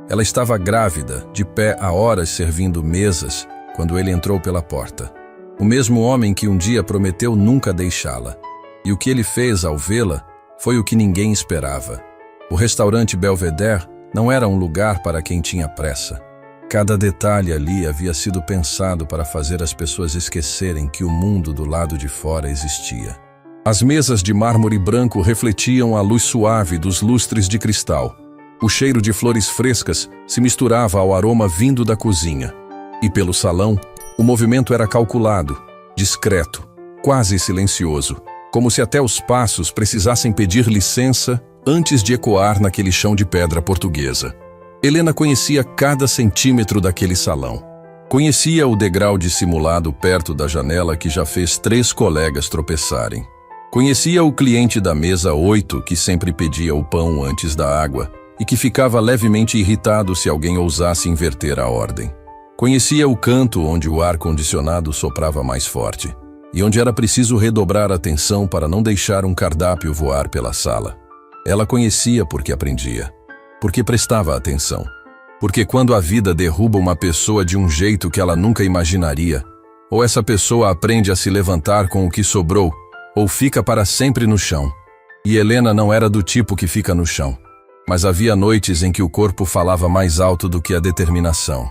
Ela estava grávida, de pé há horas servindo mesas, quando ele entrou pela porta. O mesmo homem que um dia prometeu nunca deixá-la. E o que ele fez ao vê-la foi o que ninguém esperava. O restaurante Belvedere não era um lugar para quem tinha pressa. Cada detalhe ali havia sido pensado para fazer as pessoas esquecerem que o mundo do lado de fora existia. As mesas de mármore branco refletiam a luz suave dos lustres de cristal. O cheiro de flores frescas se misturava ao aroma vindo da cozinha. E pelo salão, o movimento era calculado, discreto, quase silencioso, como se até os passos precisassem pedir licença antes de ecoar naquele chão de pedra portuguesa. Helena conhecia cada centímetro daquele salão. Conhecia o degrau dissimulado perto da janela que já fez 3 colegas tropeçarem. Conhecia o cliente da mesa 8 que sempre pedia o pão antes da água e que ficava levemente irritado se alguém ousasse inverter a ordem. Conhecia o canto onde o ar-condicionado soprava mais forte e onde era preciso redobrar a atenção para não deixar um cardápio voar pela sala. Ela conhecia porque aprendia, porque prestava atenção, porque quando a vida derruba uma pessoa de um jeito que ela nunca imaginaria, ou essa pessoa aprende a se levantar com o que sobrou, ou fica para sempre no chão. E Helena não era do tipo que fica no chão, mas havia noites em que o corpo falava mais alto do que a determinação.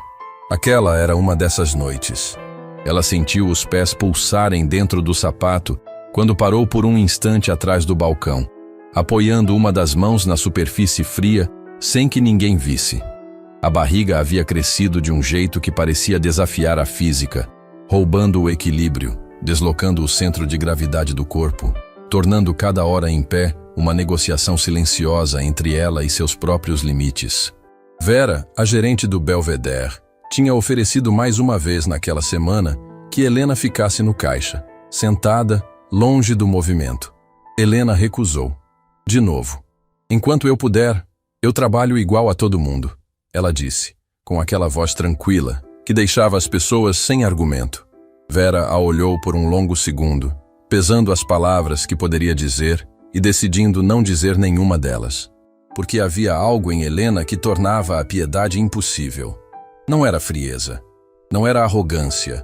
Aquela era uma dessas noites. Ela sentiu os pés pulsarem dentro do sapato quando parou por um instante atrás do balcão, apoiando uma das mãos na superfície fria sem que ninguém visse. A barriga havia crescido de um jeito que parecia desafiar a física, roubando o equilíbrio, deslocando o centro de gravidade do corpo, tornando cada hora em pé uma negociação silenciosa entre ela e seus próprios limites. Vera, a gerente do Belvedere, tinha oferecido mais uma vez naquela semana que Helena ficasse no caixa, sentada, longe do movimento. Helena recusou. De novo. Enquanto eu puder, eu trabalho igual a todo mundo, ela disse, com aquela voz tranquila que deixava as pessoas sem argumento. Vera a olhou por um longo segundo, pesando as palavras que poderia dizer e decidindo não dizer nenhuma delas, porque havia algo em Helena que tornava a piedade impossível. Não era frieza, não era arrogância,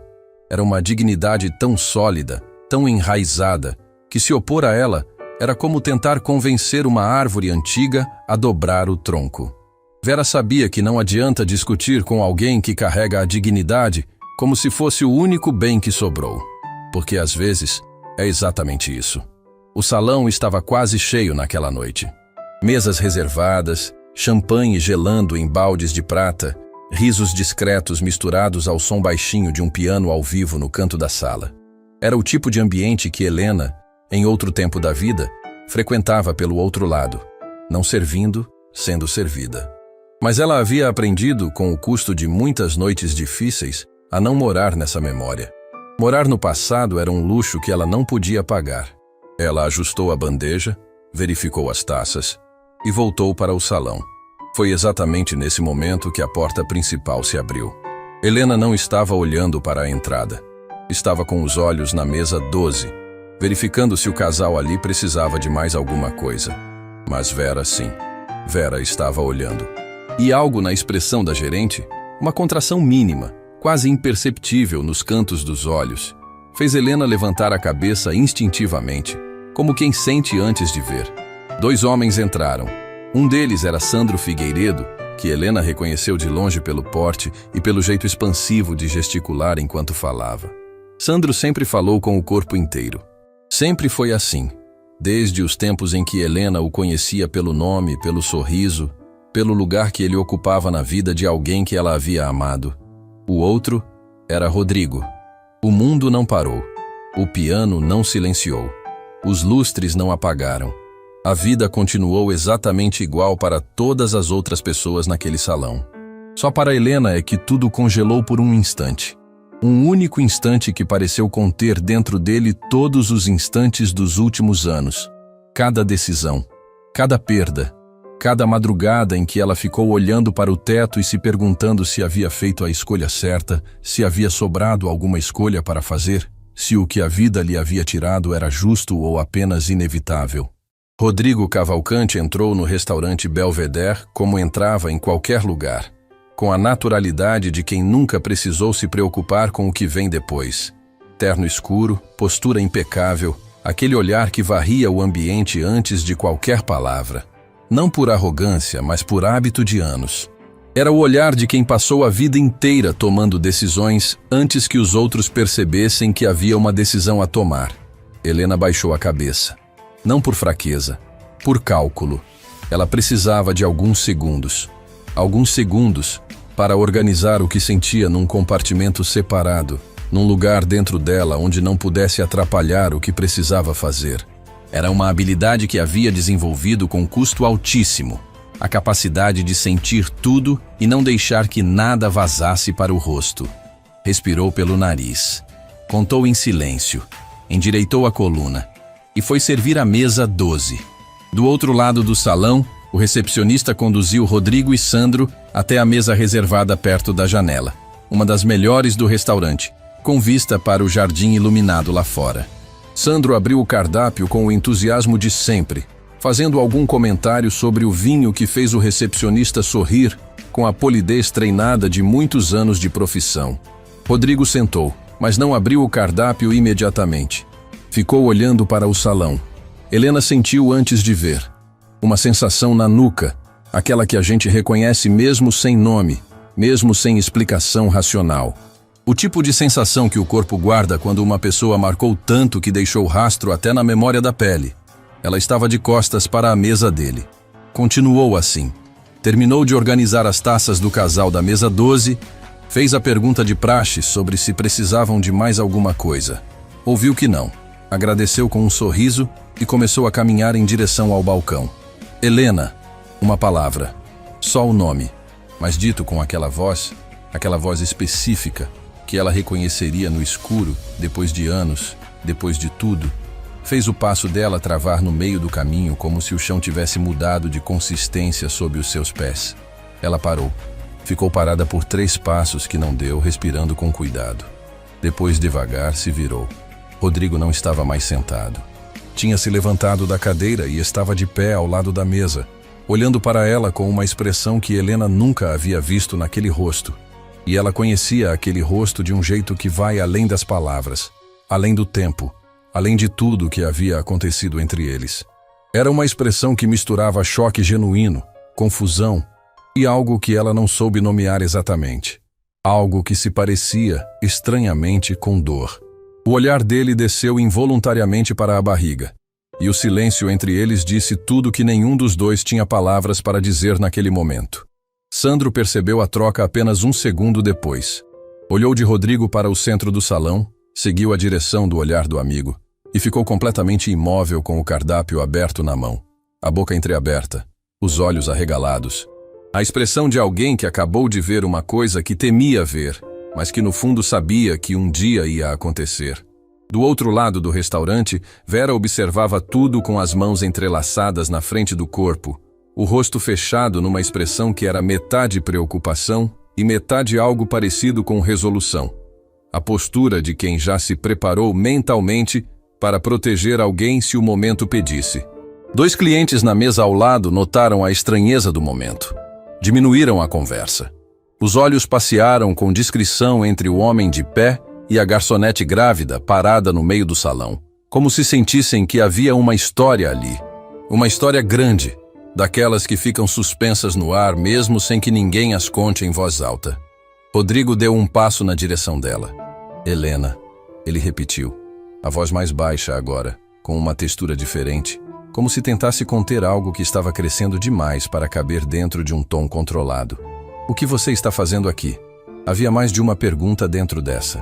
era uma dignidade tão sólida, tão enraizada, que se opor a ela era como tentar convencer uma árvore antiga a dobrar o tronco. Vera sabia que não adianta discutir com alguém que carrega a dignidade como se fosse o único bem que sobrou, porque às vezes é exatamente isso. O salão estava quase cheio naquela noite. Mesas reservadas, champanhe gelando em baldes de prata, risos discretos misturados ao som baixinho de um piano ao vivo no canto da sala. Era o tipo de ambiente que Helena, em outro tempo da vida, frequentava pelo outro lado, não servindo, sendo servida. Mas ela havia aprendido, com o custo de muitas noites difíceis, a não morar nessa memória. Morar no passado era um luxo que ela não podia pagar. Ela ajustou a bandeja, verificou as taças e voltou para o salão. Foi exatamente nesse momento que a porta principal se abriu. Helena não estava olhando para a entrada. Estava com os olhos na mesa 12, verificando se o casal ali precisava de mais alguma coisa. Mas Vera sim. Vera estava olhando. E algo na expressão da gerente, uma contração mínima, quase imperceptível nos cantos dos olhos, fez Helena levantar a cabeça instintivamente, como quem sente antes de ver. 2 homens entraram. Um deles era Sandro Figueiredo, que Helena reconheceu de longe pelo porte e pelo jeito expansivo de gesticular enquanto falava. Sandro sempre falou com o corpo inteiro. Sempre foi assim, desde os tempos em que Helena o conhecia pelo nome, pelo sorriso, pelo lugar que ele ocupava na vida de alguém que ela havia amado. O outro era Rodrigo. O mundo não parou. O piano não silenciou. Os lustres não apagaram. A vida continuou exatamente igual para todas as outras pessoas naquele salão. Só para Helena é que tudo congelou por um instante. Um único instante que pareceu conter dentro dele todos os instantes dos últimos anos. Cada decisão, cada perda, cada madrugada em que ela ficou olhando para o teto e se perguntando se havia feito a escolha certa, se havia sobrado alguma escolha para fazer, se o que a vida lhe havia tirado era justo ou apenas inevitável. Rodrigo Cavalcante entrou no restaurante Belvedere como entrava em qualquer lugar, com a naturalidade de quem nunca precisou se preocupar com o que vem depois. Terno escuro, postura impecável, aquele olhar que varria o ambiente antes de qualquer palavra. Não por arrogância, mas por hábito de anos. Era o olhar de quem passou a vida inteira tomando decisões antes que os outros percebessem que havia uma decisão a tomar. Helena baixou a cabeça. Não por fraqueza, por cálculo. Ela precisava de alguns segundos para organizar o que sentia num compartimento separado, num lugar dentro dela onde não pudesse atrapalhar o que precisava fazer. Era uma habilidade que havia desenvolvido com custo altíssimo, a capacidade de sentir tudo e não deixar que nada vazasse para o rosto. Respirou pelo nariz, contou em silêncio, endireitou a coluna e foi servir a mesa 12. Do outro lado do salão, o recepcionista conduziu Rodrigo e Sandro até a mesa reservada perto da janela, uma das melhores do restaurante, com vista para o jardim iluminado lá fora. Sandro abriu o cardápio com o entusiasmo de sempre, fazendo algum comentário sobre o vinho que fez o recepcionista sorrir com a polidez treinada de muitos anos de profissão. Rodrigo sentou, mas não abriu o cardápio imediatamente. Ficou olhando para o salão. Helena sentiu antes de ver. Uma sensação na nuca, aquela que a gente reconhece mesmo sem nome, mesmo sem explicação racional. O tipo de sensação que o corpo guarda quando uma pessoa marcou tanto que deixou rastro até na memória da pele. Ela estava de costas para a mesa dele. Continuou assim. Terminou de organizar as taças do casal da mesa 12, fez a pergunta de praxe sobre se precisavam de mais alguma coisa. Ouviu que não. Agradeceu com um sorriso e começou a caminhar em direção ao balcão. Helena, uma palavra, só o nome, mas dito com aquela voz específica que ela reconheceria no escuro, depois de anos, depois de tudo, fez o passo dela travar no meio do caminho como se o chão tivesse mudado de consistência sob os seus pés. Ela parou. Ficou parada por 3 passos que não deu, respirando com cuidado. Depois, devagar, se virou. Rodrigo não estava mais sentado. Tinha se levantado da cadeira e estava de pé ao lado da mesa, olhando para ela com uma expressão que Helena nunca havia visto naquele rosto. E ela conhecia aquele rosto de um jeito que vai além das palavras, além do tempo, além de tudo que havia acontecido entre eles. Era uma expressão que misturava choque genuíno, confusão e algo que ela não soube nomear exatamente. Algo que se parecia, estranhamente, com dor. O olhar dele desceu involuntariamente para a barriga, e o silêncio entre eles disse tudo que nenhum dos dois tinha palavras para dizer naquele momento. Sandro percebeu a troca apenas 1 segundo depois. Olhou de Rodrigo para o centro do salão, seguiu a direção do olhar do amigo e ficou completamente imóvel com o cardápio aberto na mão, a boca entreaberta, os olhos arregalados. A expressão de alguém que acabou de ver uma coisa que temia ver, mas que no fundo sabia que um dia ia acontecer. Do outro lado do restaurante, Vera observava tudo com as mãos entrelaçadas na frente do corpo, o rosto fechado numa expressão que era metade preocupação e metade algo parecido com resolução. A postura de quem já se preparou mentalmente para proteger alguém se o momento pedisse. 2 clientes na mesa ao lado notaram a estranheza do momento. Diminuíram a conversa. Os olhos passearam com discrição entre o homem de pé e a garçonete grávida parada no meio do salão, como se sentissem que havia uma história ali. Uma história grande, daquelas que ficam suspensas no ar mesmo sem que ninguém as conte em voz alta. Rodrigo deu um passo na direção dela. Helena, ele repetiu, a voz mais baixa agora, com uma textura diferente, como se tentasse conter algo que estava crescendo demais para caber dentro de um tom controlado. O que você está fazendo aqui? Havia mais de uma pergunta dentro dessa.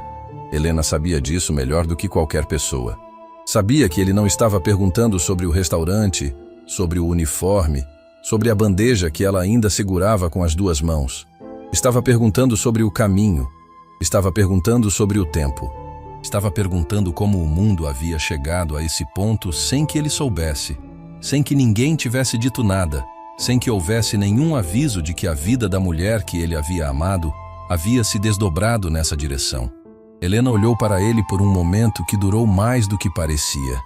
Helena sabia disso melhor do que qualquer pessoa. Sabia que ele não estava perguntando sobre o restaurante, sobre o uniforme, sobre a bandeja que ela ainda segurava com as 2 mãos. Estava perguntando sobre o caminho. Estava perguntando sobre o tempo. Estava perguntando como o mundo havia chegado a esse ponto sem que ele soubesse, sem que ninguém tivesse dito nada, sem que houvesse nenhum aviso de que a vida da mulher que ele havia amado havia se desdobrado nessa direção. Helena olhou para ele por um momento que durou mais do que parecia,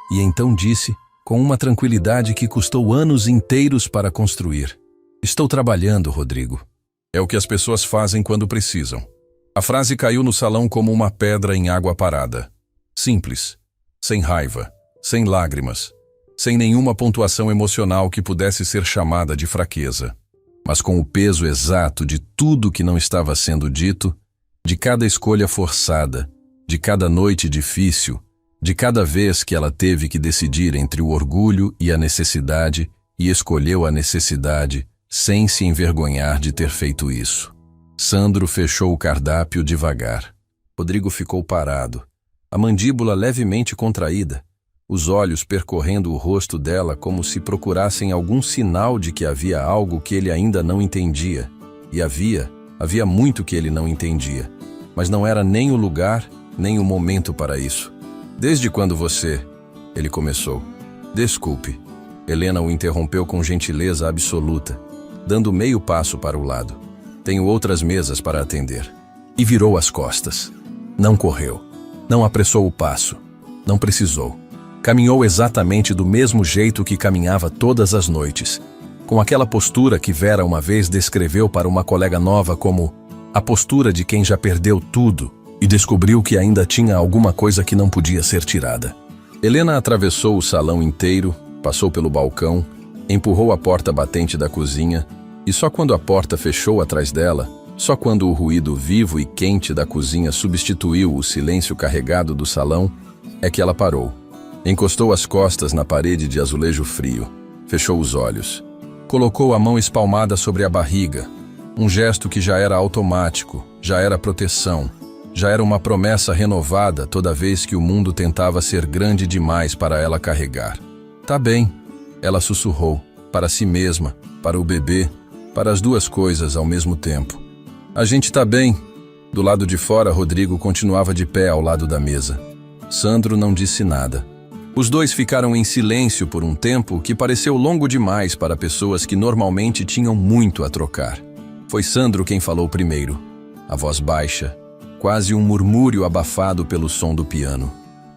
e então disse, com uma tranquilidade que custou anos inteiros para construir. Estou trabalhando, Rodrigo. É o que as pessoas fazem quando precisam. A frase caiu no salão como uma pedra em água parada. Simples, sem raiva, sem lágrimas, sem nenhuma pontuação emocional que pudesse ser chamada de fraqueza, mas com o peso exato de tudo que não estava sendo dito, de cada escolha forçada, de cada noite difícil, de cada vez que ela teve que decidir entre o orgulho e a necessidade e escolheu a necessidade sem se envergonhar de ter feito isso. Sandro fechou o cardápio devagar. Rodrigo ficou parado, a mandíbula levemente contraída, os olhos percorrendo o rosto dela como se procurassem algum sinal de que havia algo que ele ainda não entendia. E havia muito que ele não entendia, mas não era nem o lugar, nem o momento para isso. Desde quando você... Ele começou. Desculpe. Helena o interrompeu com gentileza absoluta, dando meio passo para o lado. Tenho outras mesas para atender. E virou as costas. Não correu. Não apressou o passo. Não precisou. Caminhou exatamente do mesmo jeito que caminhava todas as noites, com aquela postura que Vera uma vez descreveu para uma colega nova como a postura de quem já perdeu tudo e descobriu que ainda tinha alguma coisa que não podia ser tirada. Helena atravessou o salão inteiro, passou pelo balcão, empurrou a porta batente da cozinha e só quando a porta fechou atrás dela, só quando o ruído vivo e quente da cozinha substituiu o silêncio carregado do salão, é que ela parou. Encostou as costas na parede de azulejo frio, fechou os olhos, colocou a mão espalmada sobre a barriga, um gesto que já era automático, já era proteção, já era uma promessa renovada toda vez que o mundo tentava ser grande demais para ela carregar. Tá bem, ela sussurrou, para si mesma, para o bebê, para as duas coisas ao mesmo tempo. A gente tá bem. Do lado de fora, Rodrigo continuava de pé ao lado da mesa. Sandro não disse nada. Os dois ficaram em silêncio por um tempo que pareceu longo demais para pessoas que normalmente tinham muito a trocar. Foi Sandro quem falou primeiro, a voz baixa, quase um murmúrio abafado pelo som do piano.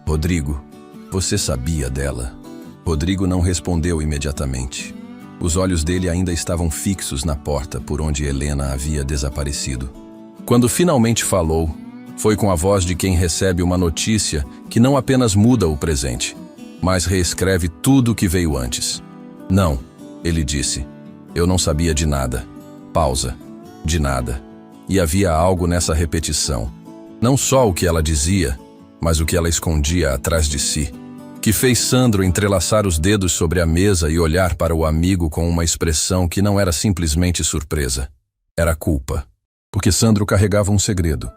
Rodrigo, você sabia dela? Rodrigo não respondeu imediatamente. Os olhos dele ainda estavam fixos na porta por onde Helena havia desaparecido. Quando finalmente falou, foi com a voz de quem recebe uma notícia que não apenas muda o presente, mas reescreve tudo o que veio antes. Não, ele disse. Eu não sabia de nada. Pausa. De nada. E havia algo nessa repetição. Não só o que ela dizia, mas o que ela escondia atrás de si, que fez Sandro entrelaçar os dedos sobre a mesa e olhar para o amigo com uma expressão que não era simplesmente surpresa. Era culpa. Porque Sandro carregava um segredo.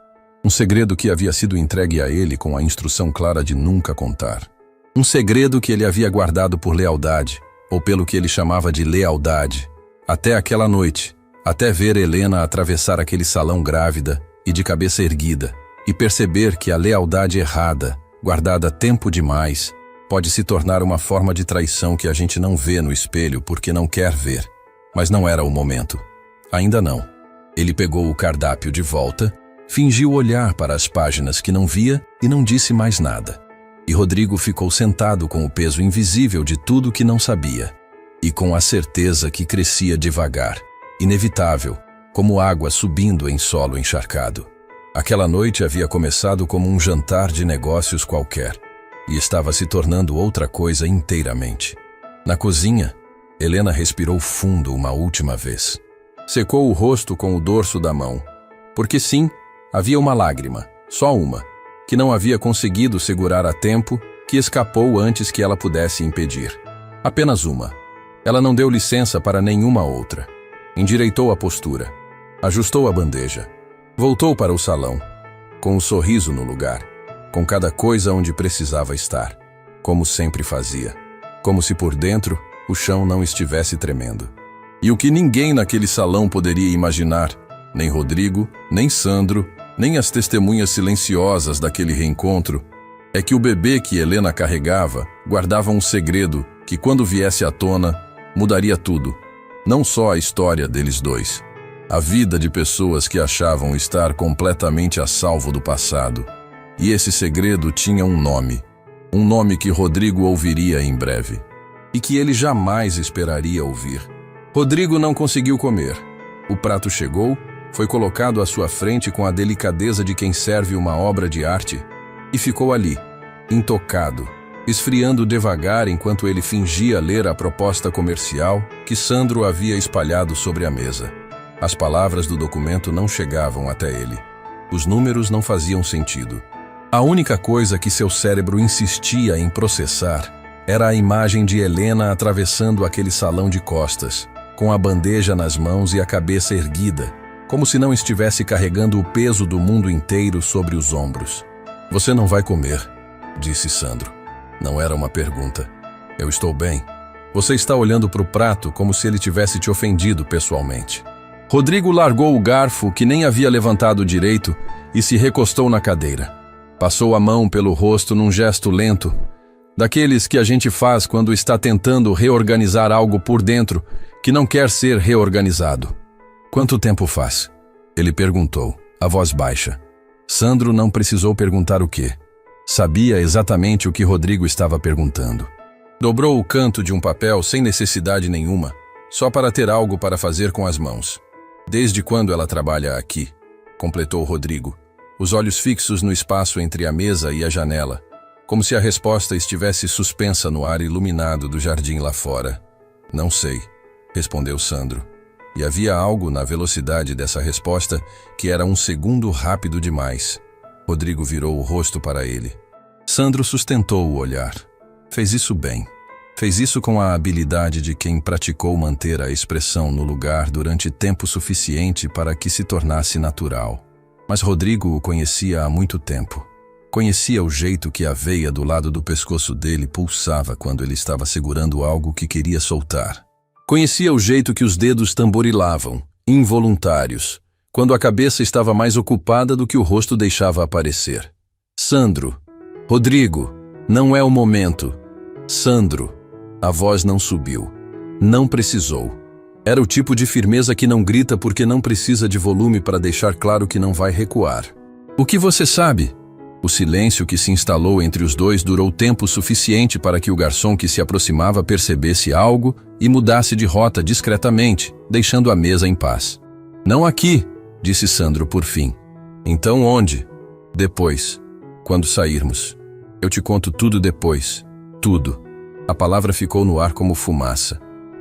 Um segredo que havia sido entregue a ele com a instrução clara de nunca contar. Um segredo que ele havia guardado por lealdade, ou pelo que ele chamava de lealdade, até aquela noite, até ver Helena atravessar aquele salão grávida e de cabeça erguida, e perceber que a lealdade errada, guardada tempo demais, pode se tornar uma forma de traição que a gente não vê no espelho porque não quer ver. Mas não era o momento. Ainda não. Ele pegou o cardápio de volta, fingiu olhar para as páginas que não via e não disse mais nada. E Rodrigo ficou sentado com o peso invisível de tudo que não sabia, e com a certeza que crescia devagar, inevitável, como água subindo em solo encharcado. Aquela noite havia começado como um jantar de negócios qualquer, e estava se tornando outra coisa inteiramente. Na cozinha, Helena respirou fundo uma última vez. Secou o rosto com o dorso da mão, porque sim, havia uma lágrima, só uma, que não havia conseguido segurar a tempo, que escapou antes que ela pudesse impedir. Apenas uma. Ela não deu licença para nenhuma outra. Endireitou a postura. Ajustou a bandeja. Voltou para o salão, com o sorriso no lugar, com cada coisa onde precisava estar, como sempre fazia, como se por dentro o chão não estivesse tremendo. E o que ninguém naquele salão poderia imaginar, nem Rodrigo, nem Sandro, nem as testemunhas silenciosas daquele reencontro, é que o bebê que Helena carregava guardava um segredo que, quando viesse à tona, mudaria tudo. Não só a história deles dois, a vida de pessoas que achavam estar completamente a salvo do passado. E esse segredo tinha um nome que Rodrigo ouviria em breve. e que ele jamais esperaria ouvir. Rodrigo não conseguiu comer. O prato chegou, foi colocado à sua frente com a delicadeza de quem serve uma obra de arte e ficou ali, intocado, esfriando devagar enquanto ele fingia ler a proposta comercial que Sandro havia espalhado sobre a mesa. As palavras do documento não chegavam até ele. Os números não faziam sentido. A única coisa que seu cérebro insistia em processar era a imagem de Helena atravessando aquele salão de costas, com a bandeja nas mãos e a cabeça erguida, como se não estivesse carregando o peso do mundo inteiro sobre os ombros. "Você não vai comer", disse Sandro. Não era uma pergunta. "Eu estou bem." Você está olhando para o prato como se ele tivesse te ofendido pessoalmente. Rodrigo largou o garfo, que nem havia levantado direito, e se recostou na cadeira. Passou a mão pelo rosto num gesto lento, daqueles que a gente faz quando está tentando reorganizar algo por dentro que não quer ser reorganizado. "Quanto tempo faz?" ele perguntou, a voz baixa. Sandro não precisou perguntar o quê. Sabia exatamente o que Rodrigo estava perguntando. Dobrou o canto de um papel sem necessidade nenhuma, só para ter algo para fazer com as mãos. "Desde quando ela trabalha aqui?" completou Rodrigo, os olhos fixos no espaço entre a mesa e a janela, como se a resposta estivesse suspensa no ar iluminado do jardim lá fora. "Não sei", respondeu Sandro. E havia algo na velocidade dessa resposta que era um segundo rápido demais. Rodrigo virou o rosto para ele. Sandro sustentou o olhar. Fez isso bem. Fez isso com a habilidade de quem praticou manter a expressão no lugar durante tempo suficiente para que se tornasse natural. Mas Rodrigo o conhecia há muito tempo. Conhecia o jeito que a veia do lado do pescoço dele pulsava quando ele estava segurando algo que queria soltar. Conhecia o jeito que os dedos tamborilavam, involuntários, quando a cabeça estava mais ocupada do que o rosto deixava aparecer. "Sandro, Rodrigo, não é o momento." "Sandro." A voz não subiu. Não precisou. Era o tipo de firmeza que não grita porque não precisa de volume para deixar claro que não vai recuar. "O que você sabe?" O silêncio que se instalou entre os dois durou tempo suficiente para que o garçom que se aproximava percebesse algo e mudasse de rota discretamente, deixando a mesa em paz. "Não aqui", disse Sandro por fim. "Então onde?" "Depois. Quando sairmos. Eu te conto tudo depois. Tudo." A palavra ficou no ar como fumaça.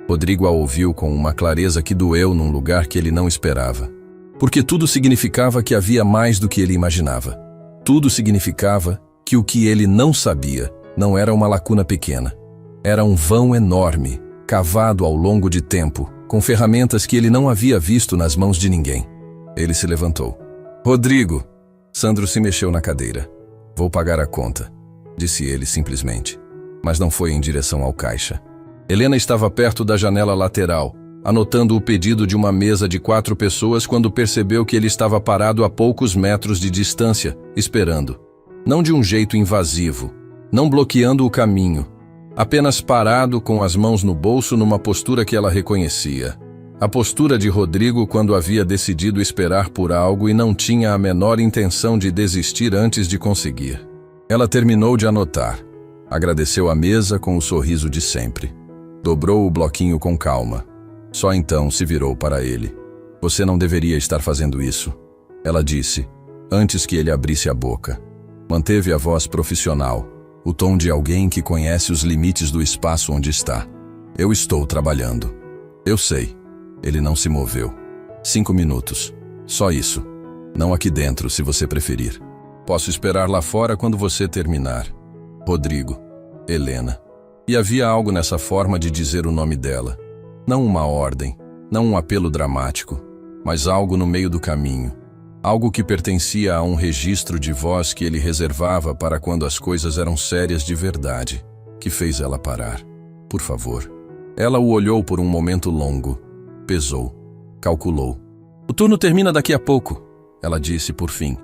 Rodrigo a ouviu com uma clareza que doeu num lugar que ele não esperava. Porque tudo significava que havia mais do que ele imaginava. Tudo significava que o que ele não sabia não era uma lacuna pequena. Era um vão enorme, cavado ao longo de tempo, com ferramentas que ele não havia visto nas mãos de ninguém. Ele se levantou. "Rodrigo!" Sandro se mexeu na cadeira. "Vou pagar a conta", disse ele simplesmente. Mas não foi em direção ao caixa. Helena estava perto da janela lateral, anotando o pedido de uma mesa de 4 pessoas quando percebeu que ele estava parado a poucos metros de distância, esperando. Não de um jeito invasivo, não bloqueando o caminho, apenas parado com as mãos no bolso numa postura que ela reconhecia. A postura de Rodrigo quando havia decidido esperar por algo e não tinha a menor intenção de desistir antes de conseguir. Ela terminou de anotar. Agradeceu a mesa com o sorriso de sempre. Dobrou o bloquinho com calma. Só então se virou para ele. "Você não deveria estar fazendo isso", ela disse, antes que ele abrisse a boca. Manteve a voz profissional, o tom de alguém que conhece os limites do espaço onde está. "Eu estou trabalhando." "Eu sei." Ele não se moveu. 5 minutos. Só isso. Não aqui dentro, se você preferir. "Posso esperar lá fora quando você terminar." Rodrigo. Helena. E havia algo nessa forma de dizer o nome dela. Não uma ordem, não um apelo dramático, mas algo no meio do caminho. Algo que pertencia a um registro de voz que ele reservava para quando as coisas eram sérias de verdade, que fez ela parar. "Por favor." Ela o olhou por um momento longo. Pesou. Calculou. "O turno termina daqui a pouco", ela disse por fim.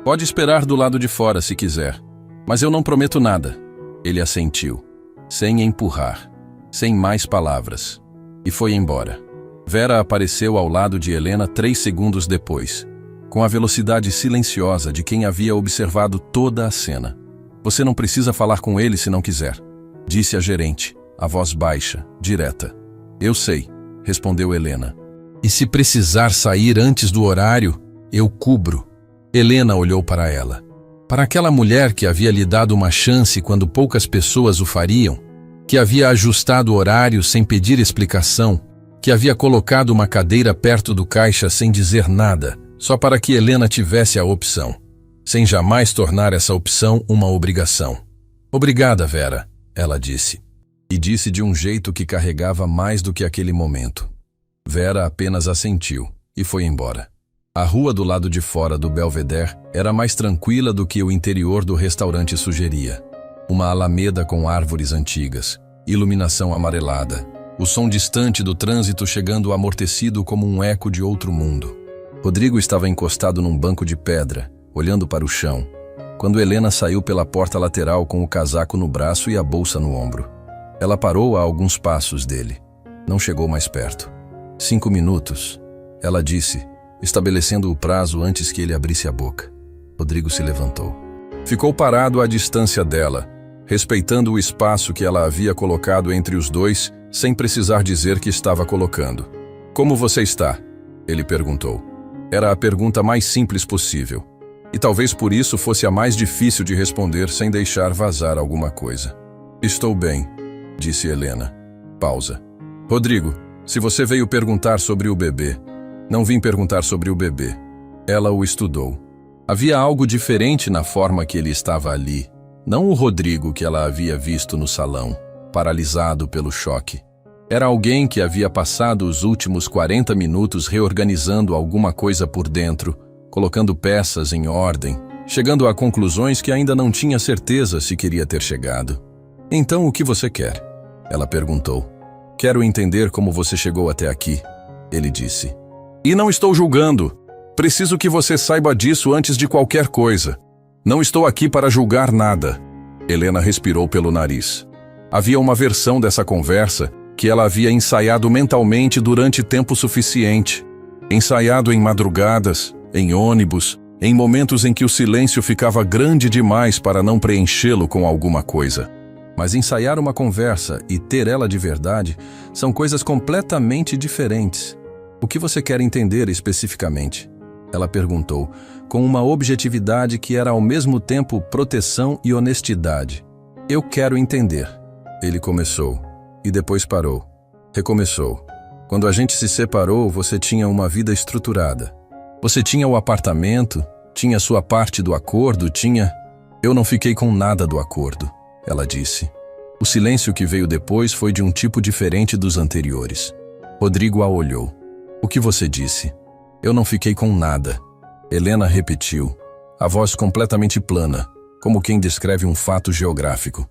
"Pode esperar do lado de fora se quiser, mas eu não prometo nada." Ele assentiu, sem empurrar, sem mais palavras, e foi embora. Vera apareceu ao lado de Helena 3 segundos depois, com a velocidade silenciosa de quem havia observado toda a cena. "Você não precisa falar com ele se não quiser", disse a gerente, a voz baixa, direta. Eu sei, respondeu Helena. E se precisar sair antes do horário, eu cubro. Helena olhou para ela. Para aquela mulher que havia lhe dado uma chance quando poucas pessoas o fariam, que havia ajustado o horário sem pedir explicação, que havia colocado uma cadeira perto do caixa sem dizer nada, só para que Helena tivesse a opção, sem jamais tornar essa opção uma obrigação. Obrigada, Vera, ela disse. E disse de um jeito que carregava mais do que aquele momento. Vera apenas assentiu e foi embora. A rua do lado de fora do Belvedere era mais tranquila do que o interior do restaurante sugeria. Uma alameda com árvores antigas, iluminação amarelada, o som distante do trânsito chegando amortecido como um eco de outro mundo. Rodrigo estava encostado num banco de pedra, olhando para o chão, quando Helena saiu pela porta lateral com o casaco no braço e a bolsa no ombro. Ela parou a alguns passos dele. Não chegou mais perto. 5 minutos, ela disse, estabelecendo o prazo antes que ele abrisse a boca. Rodrigo se levantou. Ficou parado à distância dela, respeitando o espaço que ela havia colocado entre os dois, sem precisar dizer que estava colocando. Como você está? Ele perguntou. Era a pergunta mais simples possível. E talvez por isso fosse a mais difícil de responder sem deixar vazar alguma coisa. Estou bem, disse Helena. Pausa. Rodrigo, se você veio perguntar sobre o bebê, não vim perguntar sobre o bebê. Ela o estudou. Havia algo diferente na forma que ele estava ali. Não o Rodrigo que ela havia visto no salão, paralisado pelo choque. Era alguém que havia passado os últimos 40 minutos reorganizando alguma coisa por dentro, colocando peças em ordem, chegando a conclusões que ainda não tinha certeza se queria ter chegado. Então, o que você quer? Ela perguntou. Quero entender como você chegou até aqui, ele disse. E não estou julgando. Preciso que você saiba disso antes de qualquer coisa. Não estou aqui para julgar nada. Helena respirou pelo nariz. Havia uma versão dessa conversa que ela havia ensaiado mentalmente durante tempo suficiente. Ensaiado em madrugadas, em ônibus, em momentos em que o silêncio ficava grande demais para não preenchê-lo com alguma coisa. Mas ensaiar uma conversa e ter ela de verdade são coisas completamente diferentes. O que você quer entender especificamente? Ela perguntou, com uma objetividade que era ao mesmo tempo proteção e honestidade. Eu quero entender. Ele começou, e depois parou. Recomeçou. Quando a gente se separou, você tinha uma vida estruturada. Você tinha o apartamento, tinha sua parte do acordo, tinha... Eu não fiquei com nada do acordo, ela disse. O silêncio que veio depois foi de um tipo diferente dos anteriores. Rodrigo a olhou. O que você disse? Eu não fiquei com nada. Helena repetiu, a voz completamente plana, como quem descreve um fato geográfico.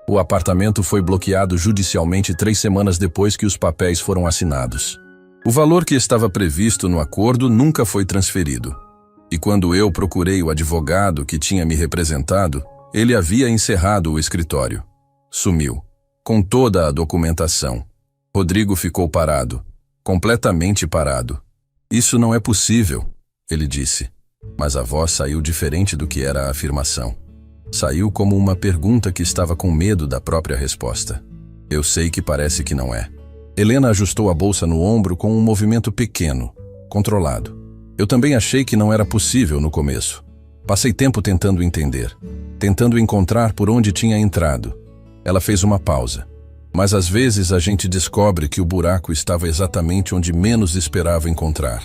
O apartamento foi bloqueado judicialmente 3 semanas depois que os papéis foram assinados. O valor que estava previsto no acordo nunca foi transferido. E quando eu procurei o advogado que tinha me representado, ele havia encerrado o escritório. Sumiu, com toda a documentação. Rodrigo ficou parado, completamente parado. Isso não é possível, ele disse. Mas a voz saiu diferente do que era a afirmação. Saiu como uma pergunta que estava com medo da própria resposta. Eu sei que parece que não é. Helena ajustou a bolsa no ombro com um movimento pequeno, controlado. Eu também achei que não era possível no começo. Passei tempo tentando entender, tentando encontrar por onde tinha entrado. Ela fez uma pausa. Mas às vezes a gente descobre que o buraco estava exatamente onde menos esperava encontrar.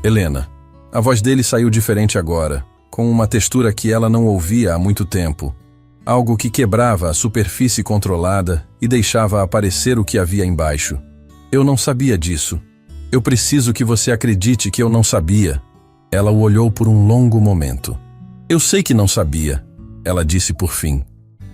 Helena. A voz dele saiu diferente agora, com uma textura que ela não ouvia há muito tempo. Algo que quebrava a superfície controlada e deixava aparecer o que havia embaixo. Eu não sabia disso. Eu preciso que você acredite que eu não sabia. Ela o olhou por um longo momento. Eu sei que não sabia, ela disse por fim.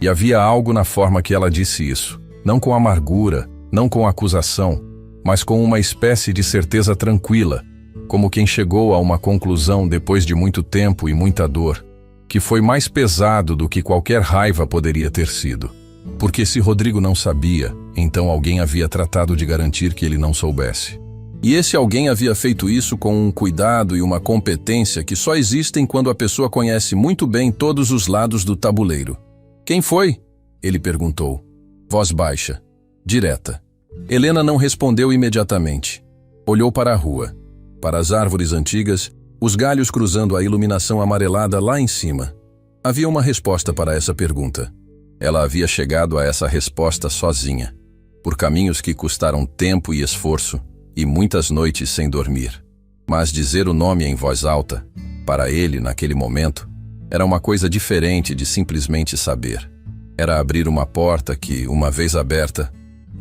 E havia algo na forma que ela disse isso. Não com amargura, não com acusação, mas com uma espécie de certeza tranquila, como quem chegou a uma conclusão depois de muito tempo e muita dor, que foi mais pesado do que qualquer raiva poderia ter sido. Porque se Rodrigo não sabia, então alguém havia tratado de garantir que ele não soubesse. E esse alguém havia feito isso com um cuidado e uma competência que só existem quando a pessoa conhece muito bem todos os lados do tabuleiro. Quem foi? Ele perguntou. Voz baixa, direta. Helena não respondeu imediatamente. Olhou para a rua, para as árvores antigas, os galhos cruzando a iluminação amarelada lá em cima. Havia uma resposta para essa pergunta. Ela havia chegado a essa resposta sozinha, por caminhos que custaram tempo e esforço, e muitas noites sem dormir. Mas dizer o nome em voz alta, para ele, naquele momento, era uma coisa diferente de simplesmente saber. Era abrir uma porta que, uma vez aberta,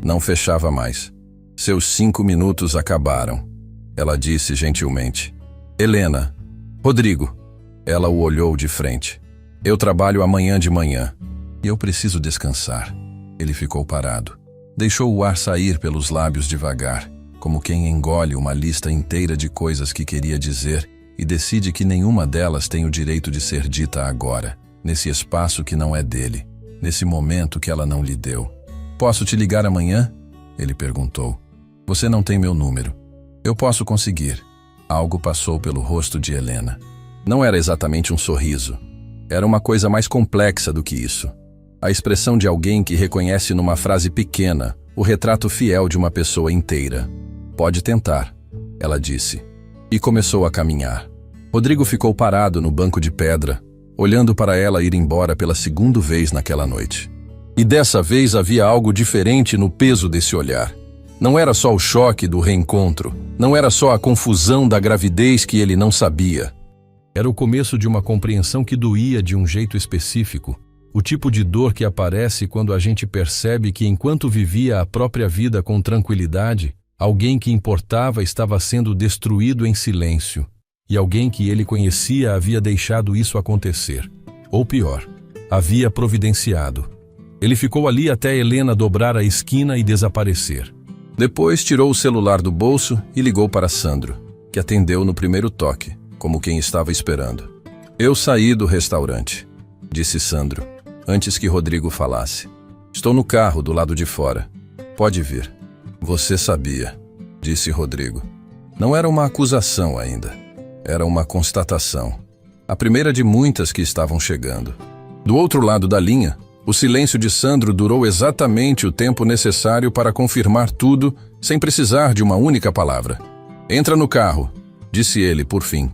não fechava mais. Seus 5 minutos acabaram. Ela disse gentilmente. Helena. Rodrigo. Ela o olhou de frente. Eu trabalho amanhã de manhã. E eu preciso descansar. Ele ficou parado. Deixou o ar sair pelos lábios devagar, como quem engole uma lista inteira de coisas que queria dizer e decide que nenhuma delas tem o direito de ser dita agora, nesse espaço que não é dele, nesse momento que ela não lhe deu. Posso te ligar amanhã? Ele perguntou. Você não tem meu número. Eu posso conseguir. Algo passou pelo rosto de Helena. Não era exatamente um sorriso. Era uma coisa mais complexa do que isso. A expressão de alguém que reconhece numa frase pequena o retrato fiel de uma pessoa inteira. Pode tentar, ela disse. E começou a caminhar. Rodrigo ficou parado no banco de pedra, olhando para ela ir embora pela segunda vez naquela noite. E dessa vez havia algo diferente no peso desse olhar. Não era só o choque do reencontro, não era só a confusão da gravidez que ele não sabia. Era o começo de uma compreensão que doía de um jeito específico. O tipo de dor que aparece quando a gente percebe que enquanto vivia a própria vida com tranquilidade, alguém que importava estava sendo destruído em silêncio, e alguém que ele conhecia havia deixado isso acontecer. Ou pior, havia providenciado. Ele ficou ali até Helena dobrar a esquina e desaparecer. Depois tirou o celular do bolso e ligou para Sandro, que atendeu no primeiro toque, como quem estava esperando. Eu saí do restaurante, disse Sandro, antes que Rodrigo falasse. Estou no carro do lado de fora. Pode vir. Você sabia, disse Rodrigo. Não era uma acusação ainda. Era uma constatação. A primeira de muitas que estavam chegando. Do outro lado da linha, o silêncio de Sandro durou exatamente o tempo necessário para confirmar tudo, sem precisar de uma única palavra. Entra no carro, disse ele, por fim.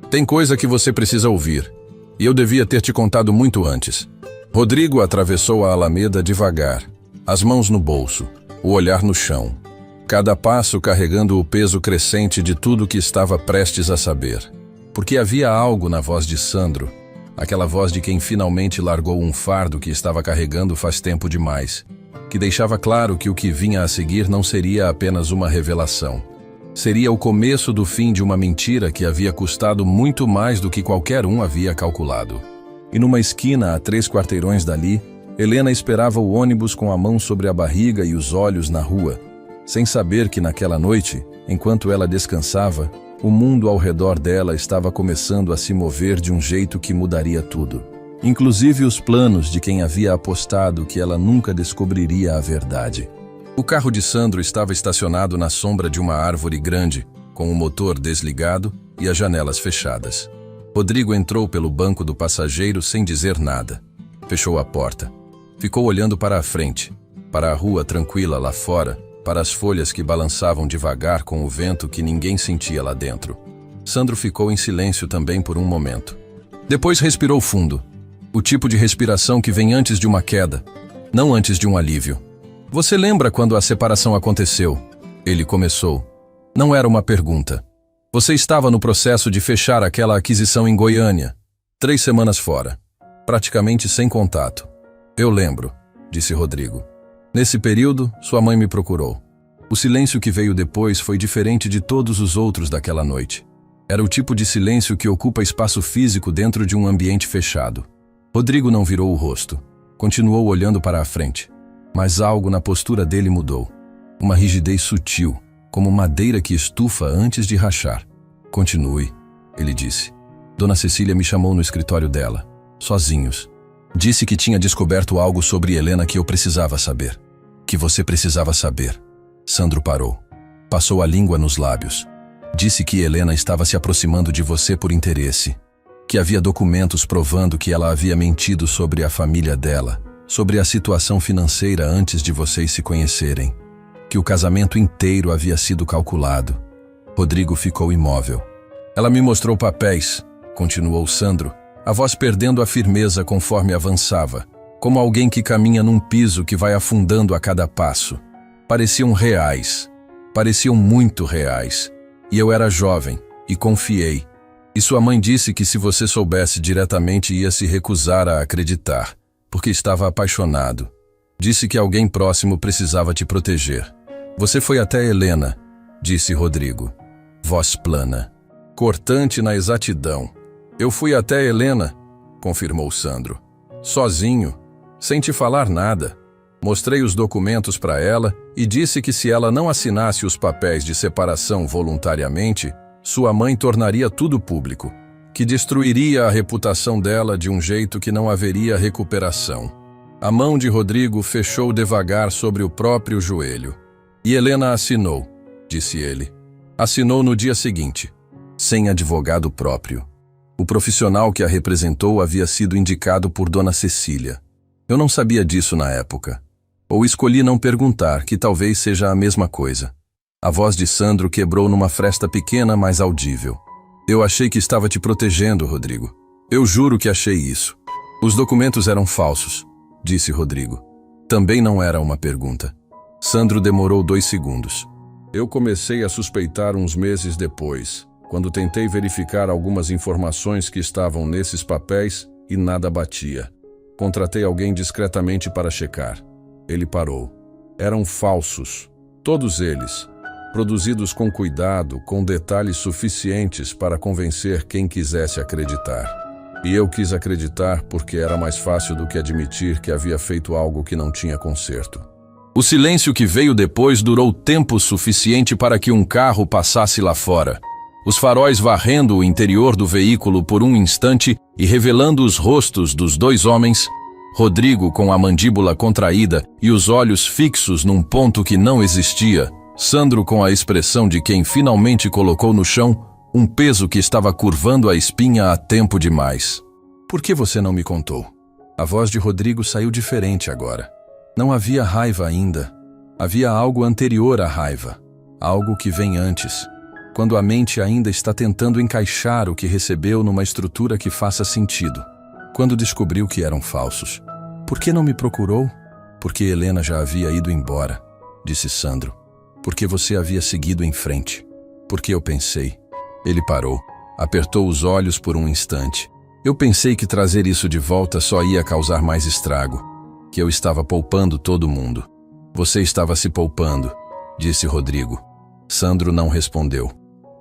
Tem coisa que você precisa ouvir, e eu devia ter te contado muito antes. Rodrigo atravessou a alameda devagar, as mãos no bolso, o olhar no chão. Cada passo carregando o peso crescente de tudo que estava prestes a saber. Porque havia algo na voz de Sandro, aquela voz de quem finalmente largou um fardo que estava carregando faz tempo demais, que deixava claro que o que vinha a seguir não seria apenas uma revelação. Seria o começo do fim de uma mentira que havia custado muito mais do que qualquer um havia calculado. E numa esquina a 3 quarteirões dali, Helena esperava o ônibus com a mão sobre a barriga e os olhos na rua, sem saber que naquela noite, enquanto ela descansava, o mundo ao redor dela estava começando a se mover de um jeito que mudaria tudo. Inclusive os planos de quem havia apostado que ela nunca descobriria a verdade. O carro de Sandro estava estacionado na sombra de uma árvore grande, com o motor desligado e as janelas fechadas. Rodrigo entrou pelo banco do passageiro sem dizer nada. Fechou a porta. Ficou olhando para a frente, para a rua tranquila lá fora, para as folhas que balançavam devagar com o vento que ninguém sentia lá dentro. Sandro ficou em silêncio também por um momento. Depois respirou fundo. O tipo de respiração que vem antes de uma queda, não antes de um alívio. Você lembra quando a separação aconteceu? Ele começou. Não era uma pergunta. Você estava no processo de fechar aquela aquisição em Goiânia, 3 semanas fora, praticamente sem contato. Eu lembro, disse Rodrigo. Nesse período, sua mãe me procurou. O silêncio que veio depois foi diferente de todos os outros daquela noite. Era o tipo de silêncio que ocupa espaço físico dentro de um ambiente fechado. Rodrigo não virou o rosto. Continuou olhando para a frente. Mas algo na postura dele mudou. Uma rigidez sutil, como madeira que estufa antes de rachar. Continue, ele disse. Dona Cecília me chamou no escritório dela, sozinhos. Disse que tinha descoberto algo sobre Helena que eu precisava saber. Que você precisava saber. Sandro parou. Passou a língua nos lábios. Disse que Helena estava se aproximando de você por interesse. Que havia documentos provando que ela havia mentido sobre a família dela. sobre a situação financeira antes de vocês se conhecerem, que o casamento inteiro havia sido calculado. Rodrigo ficou imóvel. Ela me mostrou papéis, continuou Sandro, a voz perdendo a firmeza conforme avançava, como alguém que caminha num piso que vai afundando a cada passo. Pareciam reais, pareciam muito reais, e eu era jovem, e confiei. E sua mãe disse que se você soubesse diretamente ia se recusar a acreditar, porque estava apaixonado. Disse que alguém próximo precisava te proteger. Você foi até Helena, disse Rodrigo. Voz plana, cortante na exatidão. Eu fui até Helena, confirmou Sandro. Sozinho, sem te falar nada. Mostrei os documentos para ela e disse que se ela não assinasse os papéis de separação voluntariamente, sua mãe tornaria tudo público, que destruiria a reputação dela de um jeito que não haveria recuperação. A mão de Rodrigo fechou devagar sobre o próprio joelho. E Helena assinou, disse ele. Assinou no dia seguinte, sem advogado próprio. O profissional que a representou havia sido indicado por Dona Cecília. Eu não sabia disso na época. Ou escolhi não perguntar, que talvez seja a mesma coisa. A voz de Sandro quebrou numa fresta pequena, mas audível. Eu achei que estava te protegendo, Rodrigo. Eu juro que achei isso. Os documentos eram falsos, disse Rodrigo. Também não era uma pergunta. Sandro demorou 2 segundos. Eu comecei a suspeitar uns meses depois, quando tentei verificar algumas informações que estavam nesses papéis e nada batia. Contratei alguém discretamente para checar. Ele parou. Eram falsos, todos eles, produzidos com cuidado, com detalhes suficientes para convencer quem quisesse acreditar. E eu quis acreditar porque era mais fácil do que admitir que havia feito algo que não tinha conserto. O silêncio que veio depois durou tempo suficiente para que um carro passasse lá fora. Os faróis varrendo o interior do veículo por um instante e revelando os rostos dos 2 homens, Rodrigo com a mandíbula contraída e os olhos fixos num ponto que não existia, Sandro com a expressão de quem finalmente colocou no chão um peso que estava curvando a espinha há tempo demais. Por que você não me contou? A voz de Rodrigo saiu diferente agora. Não havia raiva ainda. Havia algo anterior à raiva. Algo que vem antes. Quando a mente ainda está tentando encaixar o que recebeu numa estrutura que faça sentido. Quando descobriu que eram falsos. Por que não me procurou? Porque Helena já havia ido embora, disse Sandro. Porque você havia seguido em frente. Porque eu pensei. Ele parou, apertou os olhos por um instante. Eu pensei que trazer isso de volta só ia causar mais estrago. Que eu estava poupando todo mundo. Você estava se poupando, disse Rodrigo. Sandro não respondeu.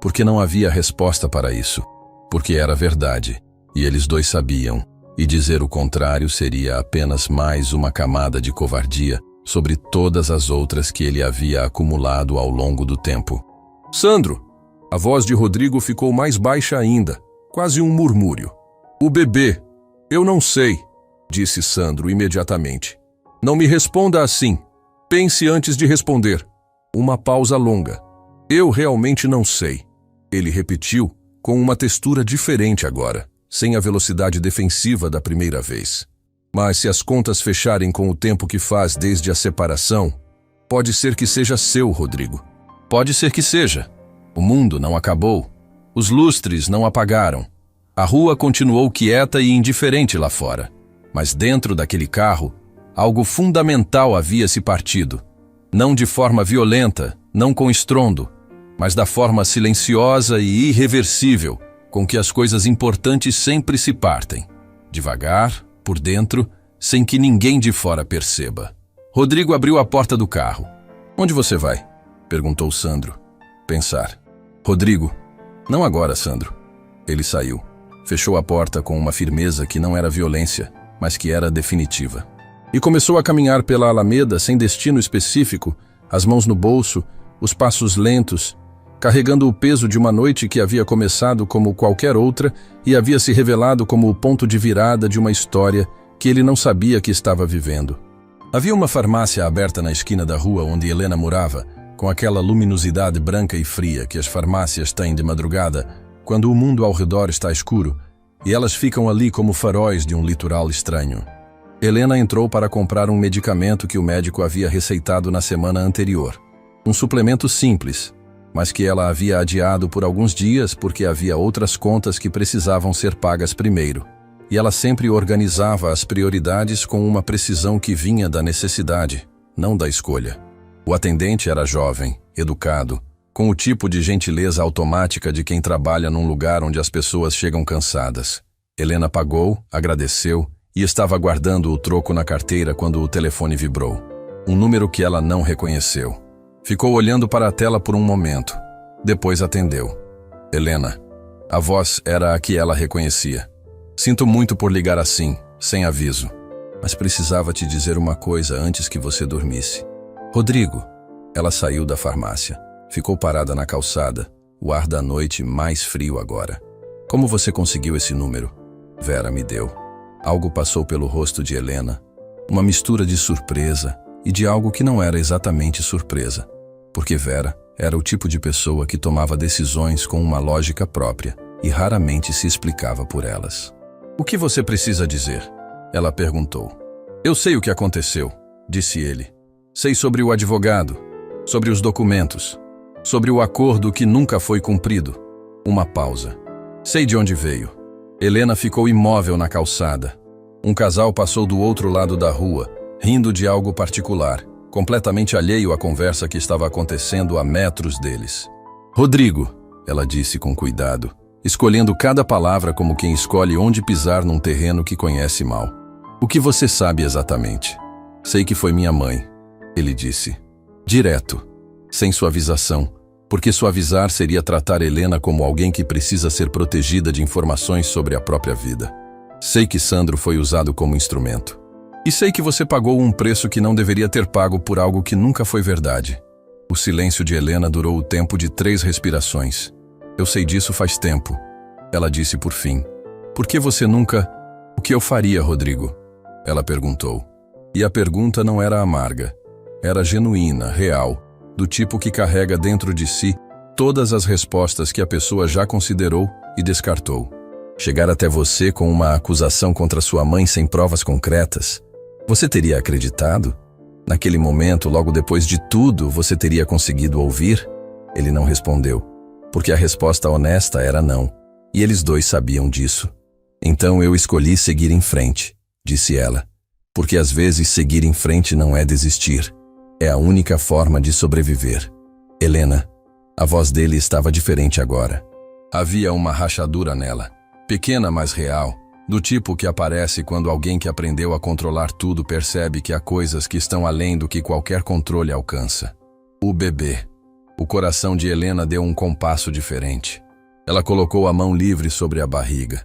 Porque não havia resposta para isso. Porque era verdade. E eles 2 sabiam. E dizer o contrário seria apenas mais uma camada de covardia sobre todas as outras que ele havia acumulado ao longo do tempo. Sandro! A voz de Rodrigo ficou mais baixa ainda, quase um murmúrio. O bebê. Eu não sei, disse Sandro imediatamente. Não me responda assim. Pense antes de responder. Uma pausa longa. Eu realmente não sei. Ele repetiu, com uma textura diferente agora. Sem a velocidade defensiva da primeira vez. Mas se as contas fecharem com o tempo que faz desde a separação, pode ser que seja seu, Rodrigo. Pode ser que seja. O mundo não acabou. Os lustres não apagaram. A rua continuou quieta e indiferente lá fora. Mas dentro daquele carro, algo fundamental havia se partido. Não de forma violenta, não com estrondo, mas da forma silenciosa e irreversível, com que as coisas importantes sempre se partem, devagar, por dentro, sem que ninguém de fora perceba. Rodrigo abriu a porta do carro. Onde você vai? Perguntou Sandro. Pensar. Rodrigo. Não agora, Sandro. Ele saiu. Fechou a porta com uma firmeza que não era violência, mas que era definitiva. E começou a caminhar pela alameda sem destino específico, as mãos no bolso, os passos lentos, carregando o peso de uma noite que havia começado como qualquer outra e havia se revelado como o ponto de virada de uma história que ele não sabia que estava vivendo. Havia uma farmácia aberta na esquina da rua onde Helena morava, com aquela luminosidade branca e fria que as farmácias têm de madrugada, quando o mundo ao redor está escuro, e elas ficam ali como faróis de um litoral estranho. Helena entrou para comprar um medicamento que o médico havia receitado na semana anterior. Um suplemento simples, mas que ela havia adiado por alguns dias porque havia outras contas que precisavam ser pagas primeiro. E ela sempre organizava as prioridades com uma precisão que vinha da necessidade, não da escolha. O atendente era jovem, educado, com o tipo de gentileza automática de quem trabalha num lugar onde as pessoas chegam cansadas. Helena pagou, agradeceu e estava guardando o troco na carteira quando o telefone vibrou. Um número que ela não reconheceu. Ficou olhando para a tela por um momento. Depois atendeu. Helena. A voz era a que ela reconhecia. Sinto muito por ligar assim, sem aviso. Mas precisava te dizer uma coisa antes que você dormisse. Rodrigo. Ela saiu da farmácia. Ficou parada na calçada, o ar da noite mais frio agora. Como você conseguiu esse número? Vera me deu. Algo passou pelo rosto de Helena. Uma mistura de surpresa e de algo que não era exatamente surpresa. Porque Vera era o tipo de pessoa que tomava decisões com uma lógica própria e raramente se explicava por elas. O que você precisa dizer? Ela perguntou. Eu sei o que aconteceu, disse ele. Sei sobre o advogado, sobre os documentos, sobre o acordo que nunca foi cumprido. Uma pausa. Sei de onde veio. Helena ficou imóvel na calçada. Um casal passou do outro lado da rua, rindo de algo particular, completamente alheio à conversa que estava acontecendo a metros deles. Rodrigo, ela disse com cuidado, escolhendo cada palavra como quem escolhe onde pisar num terreno que conhece mal. O que você sabe exatamente? Sei que foi minha mãe, ele disse. Direto, sem suavização, porque suavizar seria tratar Helena como alguém que precisa ser protegida de informações sobre a própria vida. Sei que Sandro foi usado como instrumento. E sei que você pagou um preço que não deveria ter pago por algo que nunca foi verdade. O silêncio de Helena durou o tempo de 3 respirações. Eu sei disso faz tempo, ela disse por fim. Por que você nunca... O que eu faria, Rodrigo? Ela perguntou. E a pergunta não era amarga. Era genuína, real, do tipo que carrega dentro de si todas as respostas que a pessoa já considerou e descartou. Chegar até você com uma acusação contra sua mãe sem provas concretas, você teria acreditado? Naquele momento, logo depois de tudo, você teria conseguido ouvir? Ele não respondeu, porque a resposta honesta era não, e eles dois sabiam disso. Então eu escolhi seguir em frente, disse ela, porque às vezes seguir em frente não é desistir. É a única forma de sobreviver. Helena, a voz dele estava diferente agora. Havia uma rachadura nela, pequena mas real, do tipo que aparece quando alguém que aprendeu a controlar tudo percebe que há coisas que estão além do que qualquer controle alcança. O bebê. O coração de Helena deu um compasso diferente. Ela colocou a mão livre sobre a barriga.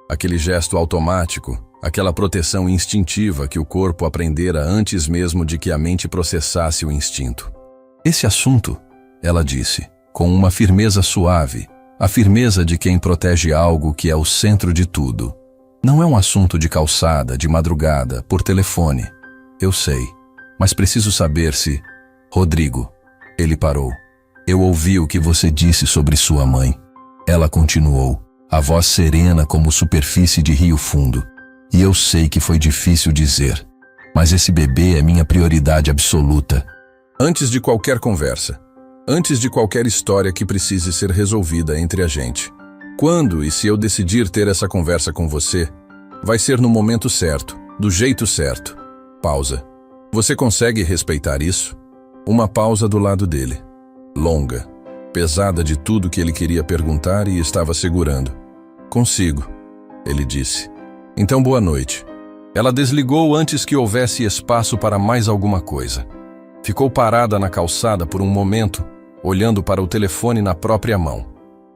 Aquele gesto automático, aquela proteção instintiva que o corpo aprendera antes mesmo de que a mente processasse o instinto. Esse assunto, ela disse, com uma firmeza suave, a firmeza de quem protege algo que é o centro de tudo. Não é um assunto de calçada, de madrugada, por telefone. Eu sei, mas preciso saber se... Rodrigo, ele parou. Eu ouvi o que você disse sobre sua mãe. Ela continuou, a voz serena como superfície de rio fundo. E eu sei que foi difícil dizer, mas esse bebê é minha prioridade absoluta. Antes de qualquer conversa, antes de qualquer história que precise ser resolvida entre a gente, quando e se eu decidir ter essa conversa com você, vai ser no momento certo, do jeito certo. Pausa. Você consegue respeitar isso? Uma pausa do lado dele. Longa, pesada de tudo que ele queria perguntar e estava segurando. Consigo, ele disse. Então boa noite. Ela desligou antes que houvesse espaço para mais alguma coisa. Ficou parada na calçada por um momento, olhando para o telefone na própria mão.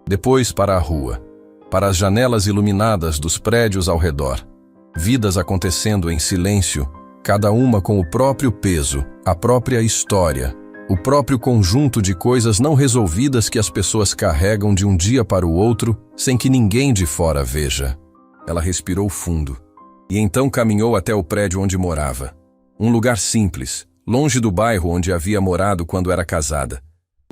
Depois para a rua, para as janelas iluminadas dos prédios ao redor. Vidas acontecendo em silêncio, cada uma com o próprio peso, a própria história, o próprio conjunto de coisas não resolvidas que as pessoas carregam de um dia para o outro sem que ninguém de fora veja. Ela respirou fundo e então caminhou até o prédio onde morava. Um lugar simples, longe do bairro onde havia morado quando era casada.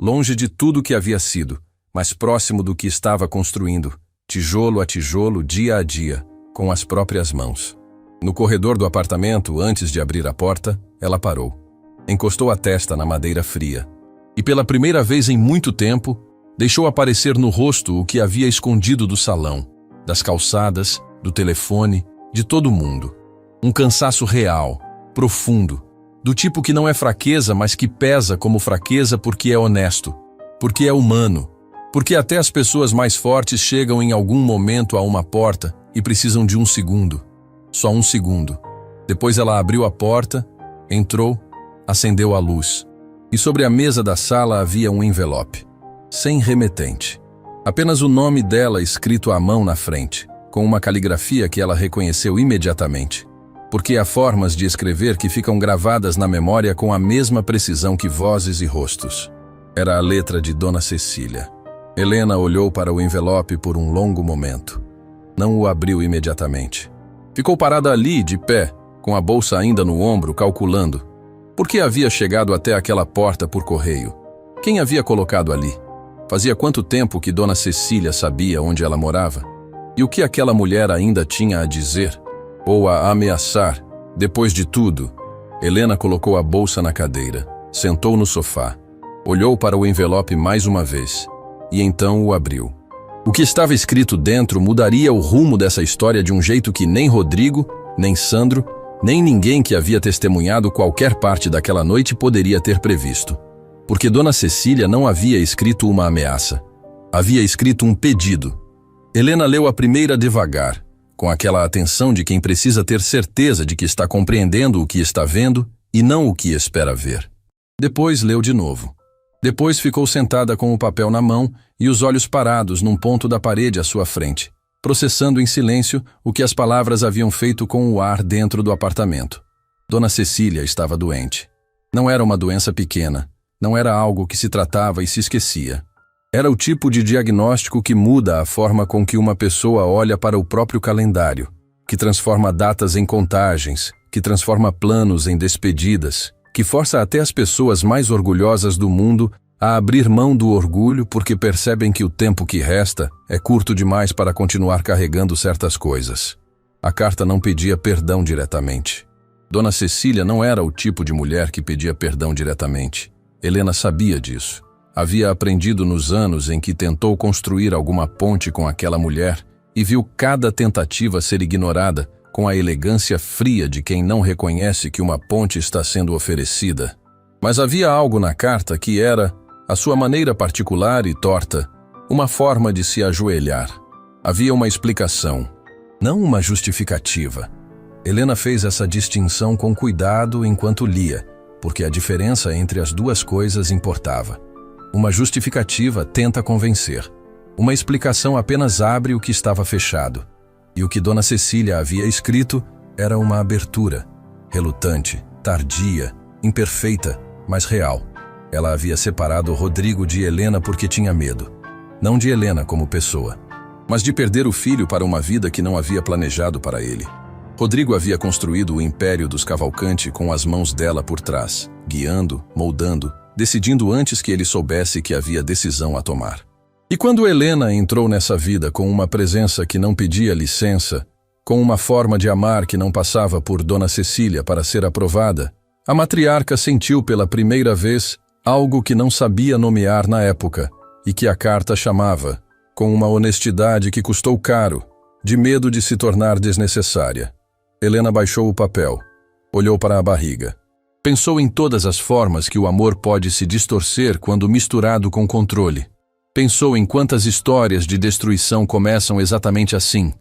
Longe de tudo que havia sido, mas próximo do que estava construindo, tijolo a tijolo, dia a dia, com as próprias mãos. No corredor do apartamento, antes de abrir a porta, ela parou. Encostou a testa na madeira fria. E pela primeira vez em muito tempo, deixou aparecer no rosto o que havia escondido do salão, das calçadas, do telefone, de todo mundo. Um cansaço real, profundo, do tipo que não é fraqueza, mas que pesa como fraqueza porque é honesto, porque é humano, porque até as pessoas mais fortes chegam em algum momento a uma porta e precisam de um segundo. Só um segundo. Depois ela abriu a porta, entrou, acendeu a luz. E sobre a mesa da sala havia um envelope, sem remetente. Apenas o nome dela escrito à mão na frente, com uma caligrafia que ela reconheceu imediatamente. Porque há formas de escrever que ficam gravadas na memória com a mesma precisão que vozes e rostos. Era a letra de Dona Cecília. Helena olhou para o envelope por um longo momento. Não o abriu imediatamente. Ficou parada ali, de pé, com a bolsa ainda no ombro, calculando. Por que havia chegado até aquela porta por correio? Quem havia colocado ali? Fazia quanto tempo que Dona Cecília sabia onde ela morava? E o que aquela mulher ainda tinha a dizer? Ou a ameaçar? Depois de tudo, Helena colocou a bolsa na cadeira, sentou no sofá, olhou para o envelope mais uma vez, e então o abriu. O que estava escrito dentro mudaria o rumo dessa história de um jeito que nem Rodrigo, nem Sandro, nem ninguém que havia testemunhado qualquer parte daquela noite poderia ter previsto. Porque Dona Cecília não havia escrito uma ameaça. Havia escrito um pedido. Helena leu a primeira devagar, com aquela atenção de quem precisa ter certeza de que está compreendendo o que está vendo e não o que espera ver. Depois leu de novo. Depois ficou sentada com o papel na mão e os olhos parados num ponto da parede à sua frente, processando em silêncio o que as palavras haviam feito com o ar dentro do apartamento. Dona Cecília estava doente. Não era uma doença pequena, não era algo que se tratava e se esquecia. Era o tipo de diagnóstico que muda a forma com que uma pessoa olha para o próprio calendário, que transforma datas em contagens, que transforma planos em despedidas, que força até as pessoas mais orgulhosas do mundo a abrir mão do orgulho porque percebem que o tempo que resta é curto demais para continuar carregando certas coisas. A carta não pedia perdão diretamente. Dona Cecília não era o tipo de mulher que pedia perdão diretamente. Helena sabia disso. Havia aprendido nos anos em que tentou construir alguma ponte com aquela mulher e viu cada tentativa ser ignorada com a elegância fria de quem não reconhece que uma ponte está sendo oferecida. Mas havia algo na carta que era, à sua maneira particular e torta, uma forma de se ajoelhar. Havia uma explicação, não uma justificativa. Helena fez essa distinção com cuidado enquanto lia, porque a diferença entre as duas coisas importava. Uma justificativa tenta convencer. Uma explicação apenas abre o que estava fechado. E o que Dona Cecília havia escrito era uma abertura, relutante, tardia, imperfeita, mas real. Ela havia separado Rodrigo de Helena porque tinha medo. Não de Helena como pessoa, mas de perder o filho para uma vida que não havia planejado para ele. Rodrigo havia construído o império dos Cavalcanti com as mãos dela por trás, guiando, moldando, decidindo antes que ele soubesse que havia decisão a tomar. E quando Helena entrou nessa vida com uma presença que não pedia licença, com uma forma de amar que não passava por Dona Cecília para ser aprovada, a matriarca sentiu pela primeira vez algo que não sabia nomear na época e que a carta chamava, com uma honestidade que custou caro, de medo de se tornar desnecessária. Helena baixou o papel, olhou para a barriga. Pensou em todas as formas que o amor pode se distorcer quando misturado com controle. Pensou em quantas histórias de destruição começam exatamente assim,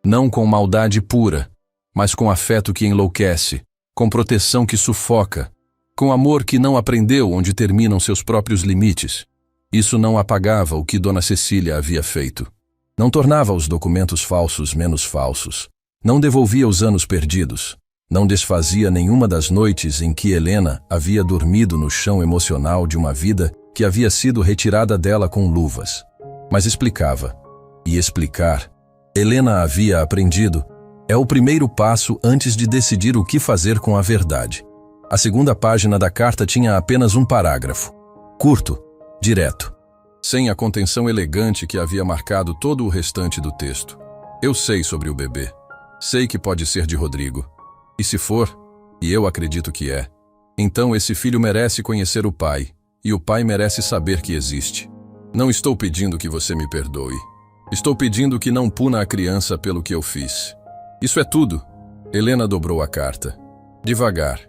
não com maldade pura, mas com afeto que enlouquece, com proteção que sufoca, com amor que não aprendeu onde terminam seus próprios limites. Isso não apagava o que Dona Cecília havia feito. Não tornava os documentos falsos menos falsos. Não devolvia os anos perdidos. Não desfazia nenhuma das noites em que Helena havia dormido no chão emocional de uma vida que havia sido retirada dela com luvas. Mas explicava. E explicar, Helena havia aprendido, é o primeiro passo antes de decidir o que fazer com a verdade. A segunda página da carta tinha apenas um parágrafo. Curto, direto, sem a contenção elegante que havia marcado todo o restante do texto. Eu sei sobre o bebê. Sei que pode ser de Rodrigo. E se for, e eu acredito que é, então esse filho merece conhecer o pai, e o pai merece saber que existe. Não estou pedindo que você me perdoe. Estou pedindo que não puna a criança pelo que eu fiz. Isso é tudo. Helena dobrou a carta. Devagar,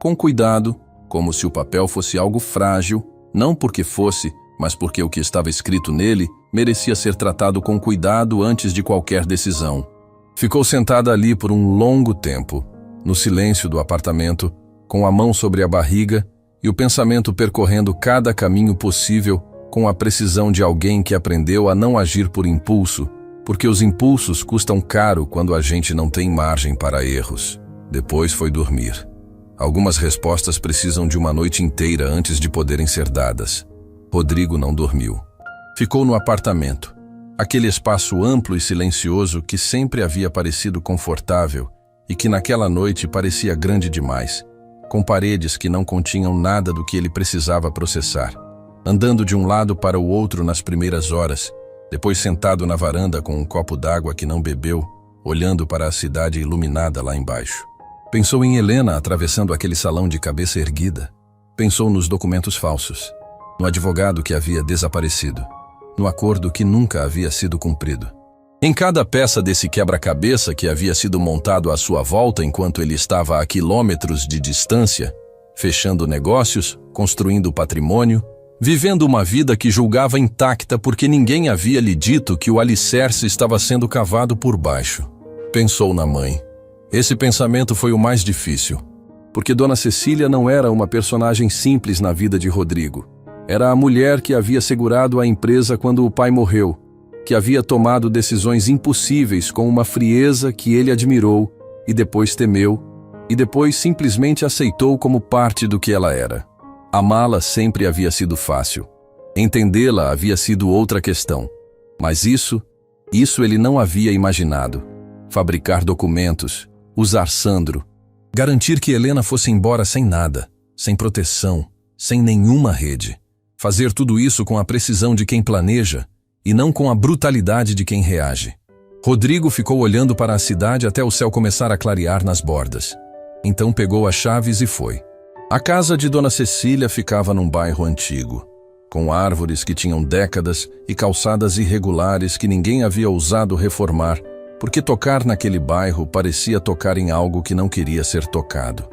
com cuidado, como se o papel fosse algo frágil, não porque fosse, mas porque o que estava escrito nele merecia ser tratado com cuidado antes de qualquer decisão. Ficou sentada ali por um longo tempo, no silêncio do apartamento, com a mão sobre a barriga e o pensamento percorrendo cada caminho possível com a precisão de alguém que aprendeu a não agir por impulso, porque os impulsos custam caro quando a gente não tem margem para erros. Depois foi dormir. Algumas respostas precisam de uma noite inteira antes de poderem ser dadas. Rodrigo não dormiu. Ficou no apartamento, aquele espaço amplo e silencioso que sempre havia parecido confortável e que naquela noite parecia grande demais, com paredes que não continham nada do que ele precisava processar. Andando de um lado para o outro nas primeiras horas, depois sentado na varanda com um copo d'água que não bebeu, olhando para a cidade iluminada lá embaixo. Pensou em Helena atravessando aquele salão de cabeça erguida. Pensou nos documentos falsos, no advogado que havia desaparecido, no acordo que nunca havia sido cumprido. Em cada peça desse quebra-cabeça que havia sido montado à sua volta enquanto ele estava a quilômetros de distância, fechando negócios, construindo patrimônio, vivendo uma vida que julgava intacta porque ninguém havia lhe dito que o alicerce estava sendo cavado por baixo. Pensou na mãe. Esse pensamento foi o mais difícil, porque Dona Cecília não era uma personagem simples na vida de Rodrigo. Era a mulher que havia segurado a empresa quando o pai morreu, que havia tomado decisões impossíveis com uma frieza que ele admirou e depois temeu, e depois simplesmente aceitou como parte do que ela era. Amá-la sempre havia sido fácil. Entendê-la havia sido outra questão. Mas isso ele não havia imaginado. Fabricar documentos, usar Sandro, garantir que Helena fosse embora sem nada, sem proteção, sem nenhuma rede. Fazer tudo isso com a precisão de quem planeja e não com a brutalidade de quem reage. Rodrigo ficou olhando para a cidade até o céu começar a clarear nas bordas. Então pegou as chaves e foi. A casa de Dona Cecília ficava num bairro antigo, com árvores que tinham décadas e calçadas irregulares que ninguém havia ousado reformar, porque tocar naquele bairro parecia tocar em algo que não queria ser tocado.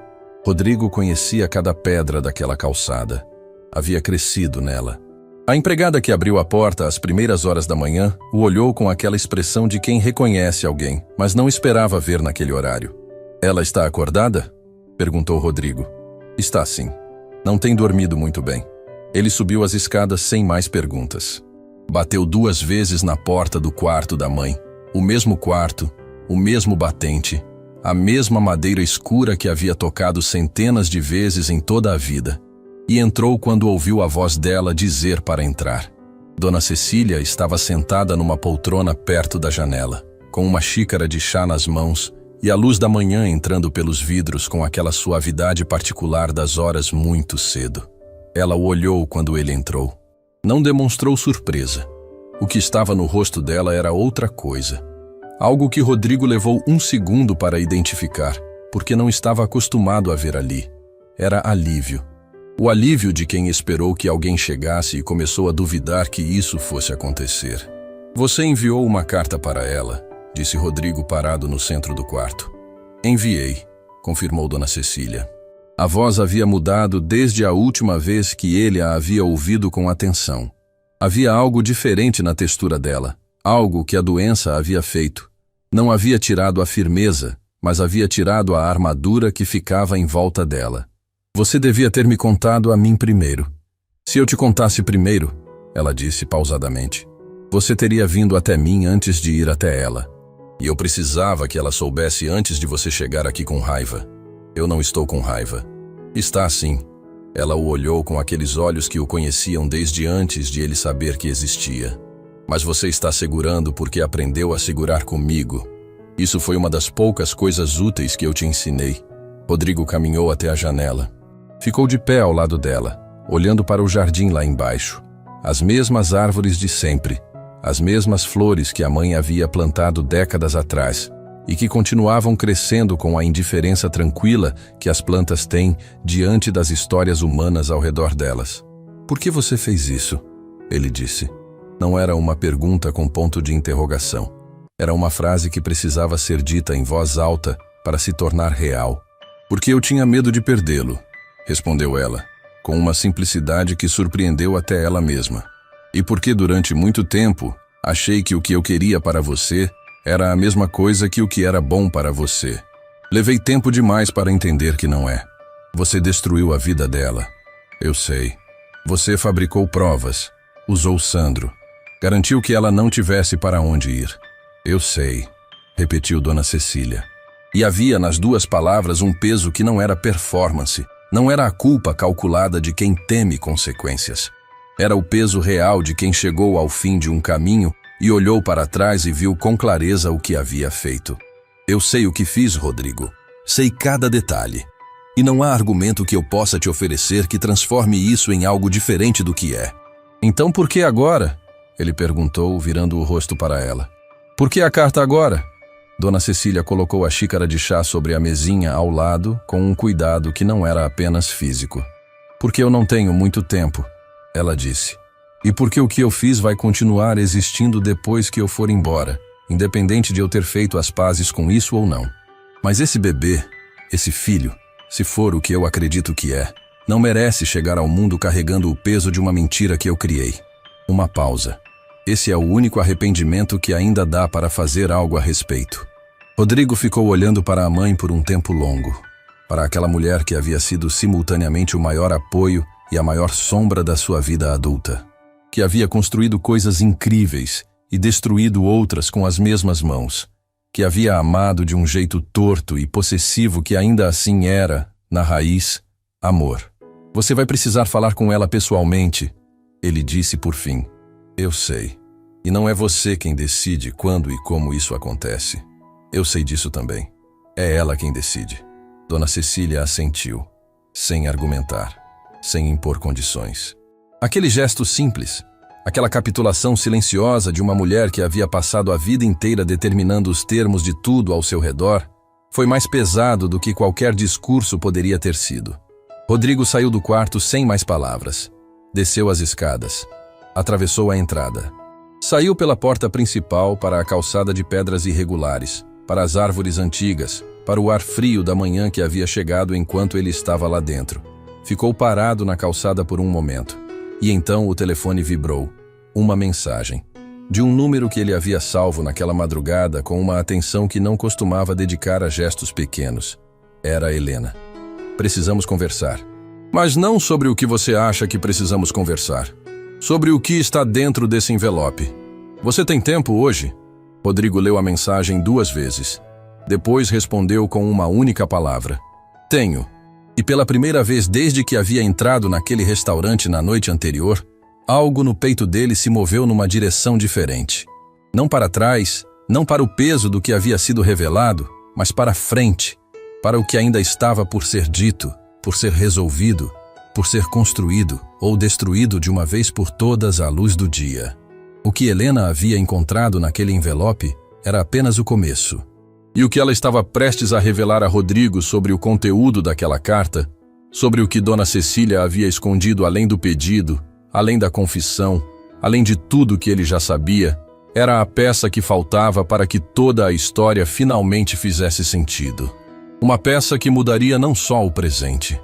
Rodrigo conhecia cada pedra daquela calçada. Havia crescido nela. A empregada que abriu a porta às primeiras horas da manhã o olhou com aquela expressão de quem reconhece alguém, mas não esperava ver naquele horário. "Ela está acordada?" perguntou Rodrigo. "Está sim. Não tem dormido muito bem." Ele subiu as escadas sem mais perguntas. Bateu 2 vezes na porta do quarto da mãe. O mesmo quarto, o mesmo batente, a mesma madeira escura que havia tocado centenas de vezes em toda a vida. E entrou quando ouviu a voz dela dizer para entrar. Dona Cecília estava sentada numa poltrona perto da janela, com uma xícara de chá nas mãos, e a luz da manhã entrando pelos vidros com aquela suavidade particular das horas muito cedo. Ela o olhou quando ele entrou. Não demonstrou surpresa. O que estava no rosto dela era outra coisa. Algo que Rodrigo levou 1 segundo para identificar, porque não estava acostumado a ver ali. Era alívio. O alívio de quem esperou que alguém chegasse e começou a duvidar que isso fosse acontecer. "Você enviou uma carta para ela?" disse Rodrigo parado no centro do quarto. "Enviei", confirmou Dona Cecília. A voz havia mudado desde a última vez que ele a havia ouvido com atenção. Havia algo diferente na textura dela, algo que a doença havia feito. Não havia tirado a firmeza, mas havia tirado a armadura que ficava em volta dela. "Você devia ter me contado a mim primeiro." "Se eu te contasse primeiro," ela disse pausadamente, "você teria vindo até mim antes de ir até ela. E eu precisava que ela soubesse antes de você chegar aqui com raiva." "Eu não estou com raiva." "Está sim." Ela o olhou com aqueles olhos que o conheciam desde antes de ele saber que existia. "Mas você está segurando porque aprendeu a segurar comigo. Isso foi uma das poucas coisas úteis que eu te ensinei." Rodrigo caminhou até a janela. Ficou de pé ao lado dela, olhando para o jardim lá embaixo. As mesmas árvores de sempre, as mesmas flores que a mãe havia plantado décadas atrás, e que continuavam crescendo com a indiferença tranquila que as plantas têm diante das histórias humanas ao redor delas. "Por que você fez isso?" ele disse. Não era uma pergunta com ponto de interrogação. Era uma frase que precisava ser dita em voz alta para se tornar real. "Porque eu tinha medo de perdê-lo", respondeu ela, com uma simplicidade que surpreendeu até ela mesma. "E porque durante muito tempo achei que o que eu queria para você era a mesma coisa que o que era bom para você. Levei tempo demais para entender que não é. Você destruiu a vida dela. Eu sei. Você fabricou provas, usou Sandro, garantiu que ela não tivesse para onde ir. Eu sei", repetiu Dona Cecília. E havia nas duas palavras um peso que não era performance, não era a culpa calculada de quem teme consequências. Era o peso real de quem chegou ao fim de um caminho e olhou para trás e viu com clareza o que havia feito. "Eu sei o que fiz, Rodrigo. Sei cada detalhe. E não há argumento que eu possa te oferecer que transforme isso em algo diferente do que é." "Então por que agora?" ele perguntou, virando o rosto para ela. "Por que a carta agora?" Dona Cecília colocou a xícara de chá sobre a mesinha ao lado, com um cuidado que não era apenas físico. "Porque eu não tenho muito tempo", ela disse. "E porque o que eu fiz vai continuar existindo depois que eu for embora, independente de eu ter feito as pazes com isso ou não. Mas esse bebê, esse filho, se for o que eu acredito que é, não merece chegar ao mundo carregando o peso de uma mentira que eu criei." Uma pausa. Esse é o único arrependimento que ainda dá para fazer algo a respeito. Rodrigo ficou olhando para a mãe por um tempo longo, para aquela mulher que havia sido simultaneamente o maior apoio e a maior sombra da sua vida adulta, que havia construído coisas incríveis e destruído outras com as mesmas mãos, que havia amado de um jeito torto e possessivo que ainda assim era, na raiz, amor. "Você vai precisar falar com ela pessoalmente", ele disse por fim. "Eu sei. E não é você quem decide quando e como isso acontece. Eu sei disso também. É ela quem decide." Dona Cecília assentiu, sem argumentar, sem impor condições. Aquele gesto simples, aquela capitulação silenciosa de uma mulher que havia passado a vida inteira determinando os termos de tudo ao seu redor, foi mais pesado do que qualquer discurso poderia ter sido. Rodrigo saiu do quarto sem mais palavras. Desceu as escadas. Atravessou a entrada. Saiu pela porta principal para a calçada de pedras irregulares, para as árvores antigas, para o ar frio da manhã que havia chegado enquanto ele estava lá dentro. Ficou parado na calçada por um momento. E então o telefone vibrou. Uma mensagem. De um número que ele havia salvo naquela madrugada com uma atenção que não costumava dedicar a gestos pequenos. Era Helena. "Precisamos conversar. Mas não sobre o que você acha que precisamos conversar. Sobre o que está dentro desse envelope. Você tem tempo hoje?" Rodrigo leu a mensagem 2 vezes. Depois respondeu com uma única palavra. "Tenho." E pela primeira vez desde que havia entrado naquele restaurante na noite anterior, algo no peito dele se moveu numa direção diferente. Não para trás, não para o peso do que havia sido revelado, mas para frente, para o que ainda estava por ser dito, por ser resolvido, por ser construído ou destruído de uma vez por todas à luz do dia. O que Helena havia encontrado naquele envelope era apenas o começo. E o que ela estava prestes a revelar a Rodrigo sobre o conteúdo daquela carta, sobre o que Dona Cecília havia escondido além do pedido, além da confissão, além de tudo que ele já sabia, era a peça que faltava para que toda a história finalmente fizesse sentido. Uma peça que mudaria não só o presente,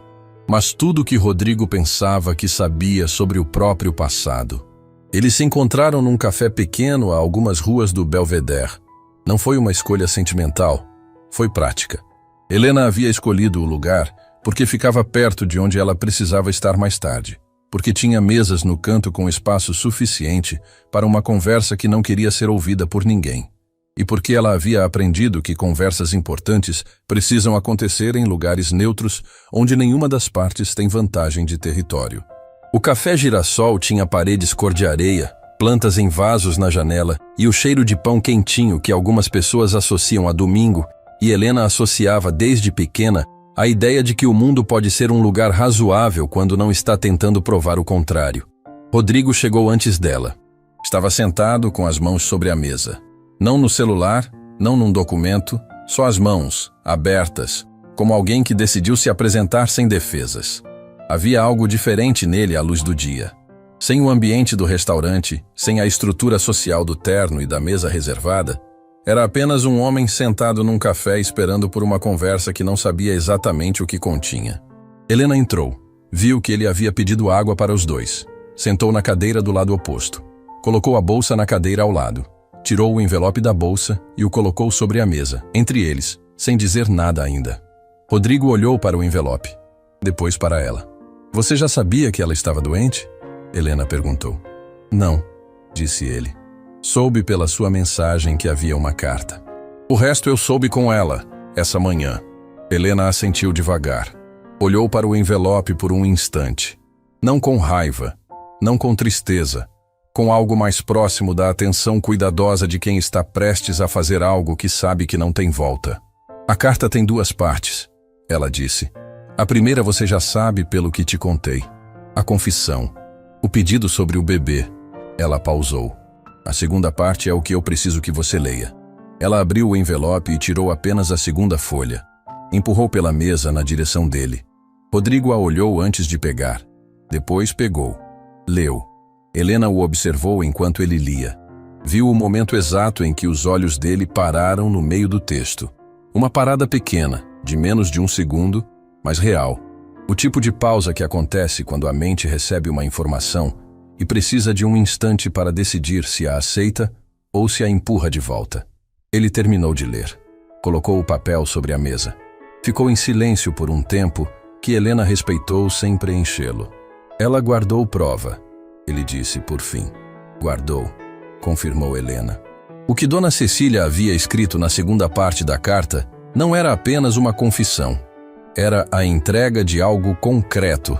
mas tudo o que Rodrigo pensava que sabia sobre o próprio passado. Eles se encontraram num café pequeno a algumas ruas do Belvedere. Não foi uma escolha sentimental, foi prática. Helena havia escolhido o lugar porque ficava perto de onde ela precisava estar mais tarde, porque tinha mesas no canto com espaço suficiente para uma conversa que não queria ser ouvida por ninguém, e porque ela havia aprendido que conversas importantes precisam acontecer em lugares neutros onde nenhuma das partes tem vantagem de território. O Café Girassol tinha paredes cor de areia, plantas em vasos na janela e o cheiro de pão quentinho que algumas pessoas associam a domingo, e Helena associava desde pequena a ideia de que o mundo pode ser um lugar razoável quando não está tentando provar o contrário. Rodrigo chegou antes dela. Estava sentado com as mãos sobre a mesa. Não no celular, não num documento, Só as mãos, abertas, como alguém que decidiu se apresentar sem defesas. Havia algo diferente nele à luz do dia. Sem o ambiente do restaurante, sem a estrutura social do terno e da mesa reservada, era apenas um homem sentado num café esperando por uma conversa que não sabia exatamente o que continha. Helena entrou, viu que ele havia pedido água para os dois. Sentou na cadeira do lado oposto. Colocou a bolsa na cadeira ao lado. Tirou o envelope da bolsa e o colocou sobre a mesa, entre eles, sem dizer nada ainda. Rodrigo olhou para o envelope, depois para ela. Você já sabia que ela estava doente? Helena perguntou. Não, disse ele. Soube pela sua mensagem que havia uma carta. O resto eu soube com ela, essa manhã. Helena assentiu devagar. Olhou para o envelope por um instante. Não com raiva, não com tristeza, com algo mais próximo da atenção cuidadosa de quem está prestes a fazer algo que sabe que não tem volta. A carta tem duas partes, ela disse. A primeira você já sabe pelo que te contei. A confissão. O pedido sobre o bebê. Ela pausou. A segunda parte é o que eu preciso que você leia. Ela abriu o envelope e tirou apenas a segunda folha. Empurrou pela mesa na direção dele. Rodrigo a olhou antes de pegar. Depois pegou. Leu. Helena o observou enquanto ele lia. Viu o momento exato em que os olhos dele pararam no meio do texto. Uma parada pequena, de menos de um segundo, mas real. O tipo de pausa que acontece quando a mente recebe uma informação e precisa de um instante para decidir se a aceita ou se a empurra de volta. Ele terminou de ler. Colocou o papel sobre a mesa. Ficou em silêncio por um tempo que Helena respeitou sem preenchê-lo. Ela guardou prova. Ele disse, por fim. Guardou, confirmou Helena. O que Dona Cecília havia escrito na segunda parte da carta não era apenas uma confissão. Era a entrega de algo concreto,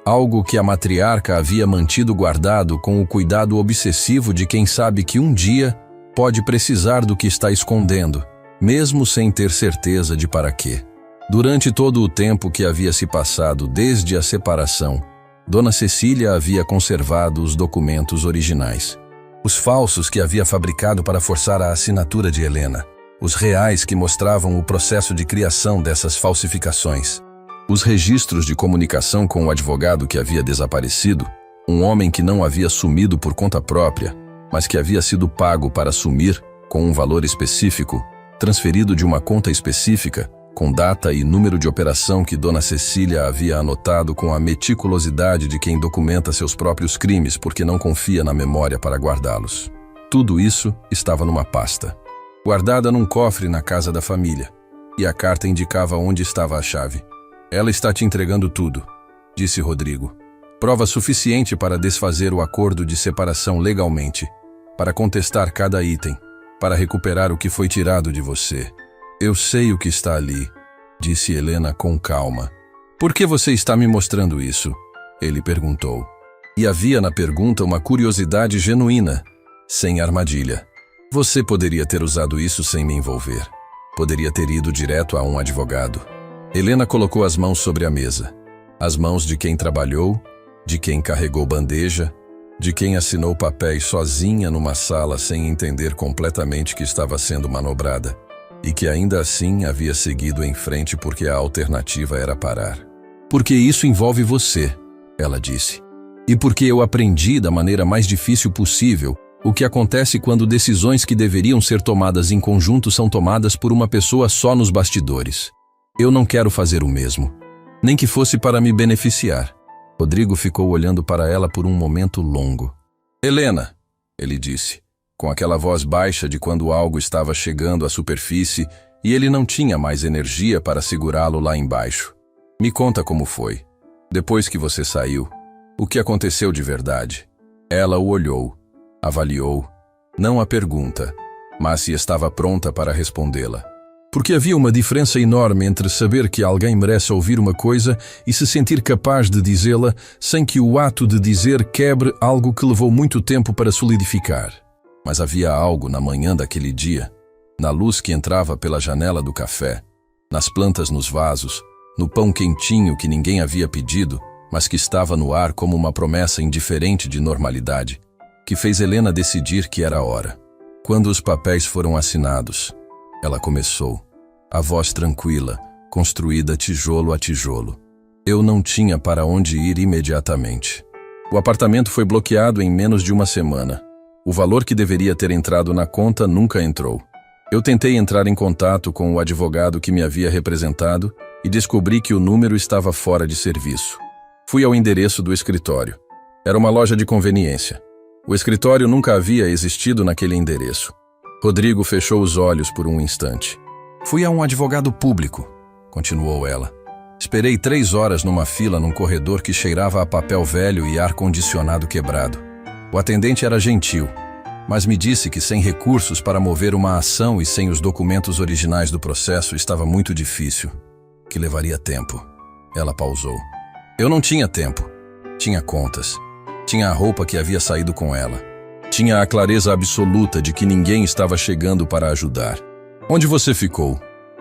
algo que a matriarca havia mantido guardado com o cuidado obsessivo de quem sabe que um dia pode precisar do que está escondendo, mesmo sem ter certeza de para quê. Durante todo o tempo que havia se passado desde a separação, Dona Cecília havia conservado os documentos originais. Os falsos que havia fabricado para forçar a assinatura de Helena. Os reais que mostravam o processo de criação dessas falsificações. Os registros de comunicação com o advogado que havia desaparecido, um homem que não havia sumido por conta própria, mas que havia sido pago para sumir com um valor específico, transferido de uma conta específica, com data e número de operação que Dona Cecília havia anotado com a meticulosidade de quem documenta seus próprios crimes porque não confia na memória para guardá-los. Tudo isso estava numa pasta, guardada num cofre na casa da família, e a carta indicava onde estava a chave. Ela está te entregando tudo, disse Rodrigo. Prova suficiente para desfazer o acordo de separação legalmente, para contestar cada item, para recuperar o que foi tirado de você. Eu sei o que está ali, disse Helena com calma. Por que você está me mostrando isso? Ele perguntou. E havia na pergunta uma curiosidade genuína, sem armadilha. Você poderia ter usado isso sem me envolver. Poderia ter ido direto a um advogado. Helena colocou as mãos sobre a mesa. As mãos de quem trabalhou, de quem carregou bandeja, de quem assinou papéis sozinha numa sala sem entender completamente que estava sendo manobrada. E que ainda assim havia seguido em frente porque a alternativa era parar. Porque isso envolve você, ela disse. E porque eu aprendi da maneira mais difícil possível o que acontece quando decisões que deveriam ser tomadas em conjunto são tomadas por uma pessoa só nos bastidores. Eu não quero fazer o mesmo, nem que fosse para me beneficiar. Rodrigo ficou olhando para ela por um momento longo. Helena, ele disse, com aquela voz baixa de quando algo estava chegando à superfície e ele não tinha mais energia para segurá-lo lá embaixo. Me conta como foi. Depois que você saiu, o que aconteceu de verdade? Ela o olhou, avaliou, não a pergunta, mas se estava pronta para respondê-la. Porque havia uma diferença enorme entre saber que alguém merece ouvir uma coisa e se sentir capaz de dizê-la sem que o ato de dizer quebre algo que levou muito tempo para solidificar. Mas havia algo na manhã daquele dia, na luz que entrava pela janela do café, nas plantas nos vasos, no pão quentinho que ninguém havia pedido, mas que estava no ar como uma promessa indiferente de normalidade, que fez Helena decidir que era a hora. Quando os papéis foram assinados, ela começou. A voz tranquila, construída tijolo a tijolo. Eu não tinha para onde ir imediatamente. O apartamento foi bloqueado em menos de uma semana. O valor que deveria ter entrado na conta nunca entrou. Eu tentei entrar em contato com o advogado que me havia representado e descobri que o número estava fora de serviço. Fui ao endereço do escritório. Era uma loja de conveniência. O escritório nunca havia existido naquele endereço. Rodrigo fechou os olhos por um instante. Fui a um advogado público, continuou ela. Esperei 3 horas numa fila num corredor que cheirava a papel velho e ar-condicionado quebrado. O atendente era gentil, mas me disse que sem recursos para mover uma ação e sem os documentos originais do processo estava muito difícil, que levaria tempo. Ela pausou. Eu não tinha tempo. Tinha contas. Tinha a roupa que havia saído com ela. Tinha a clareza absoluta de que ninguém estava chegando para ajudar. Onde você ficou?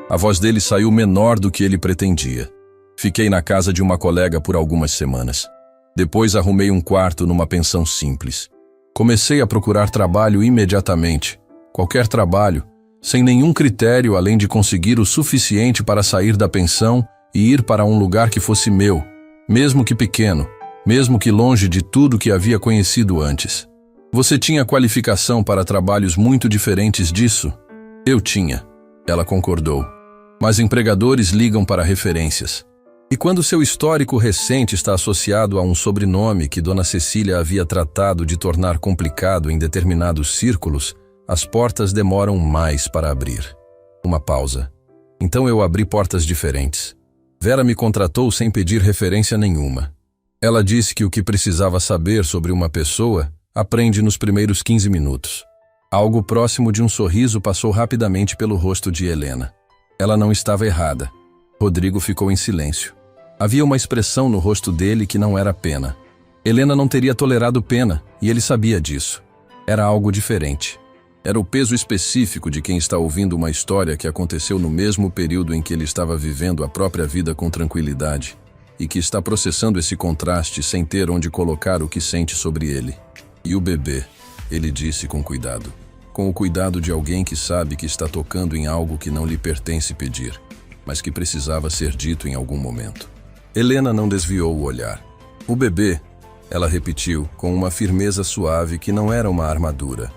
A voz dele saiu menor do que ele pretendia. Fiquei na casa de uma colega por algumas semanas. Depois arrumei um quarto numa pensão simples. Comecei a procurar trabalho imediatamente. Qualquer trabalho, sem nenhum critério além de conseguir o suficiente para sair da pensão e ir para um lugar que fosse meu, mesmo que pequeno, mesmo que longe de tudo que havia conhecido antes. Você tinha qualificação para trabalhos muito diferentes disso? Eu tinha. Ela concordou. Mas empregadores ligam para referências. E quando seu histórico recente está associado a um sobrenome que Dona Cecília havia tratado de tornar complicado em determinados círculos, as portas demoram mais para abrir. Uma pausa. Então eu abri portas diferentes. Vera me contratou sem pedir referência nenhuma. Ela disse que o que precisava saber sobre uma pessoa aprende nos primeiros 15 minutos. Algo próximo de um sorriso passou rapidamente pelo rosto de Helena. Ela não estava errada. Rodrigo ficou em silêncio. Havia uma expressão no rosto dele que não era pena. Helena não teria tolerado pena, e ele sabia disso. Era algo diferente. Era o peso específico de quem está ouvindo uma história que aconteceu no mesmo período em que ele estava vivendo a própria vida com tranquilidade, e que está processando esse contraste sem ter onde colocar o que sente sobre ele. E o bebê, ele disse com cuidado. Com o cuidado de alguém que sabe que está tocando em algo que não lhe pertence pedir, mas que precisava ser dito em algum momento. Helena não desviou o olhar. O bebê, ela repetiu, com uma firmeza suave que não era uma armadura.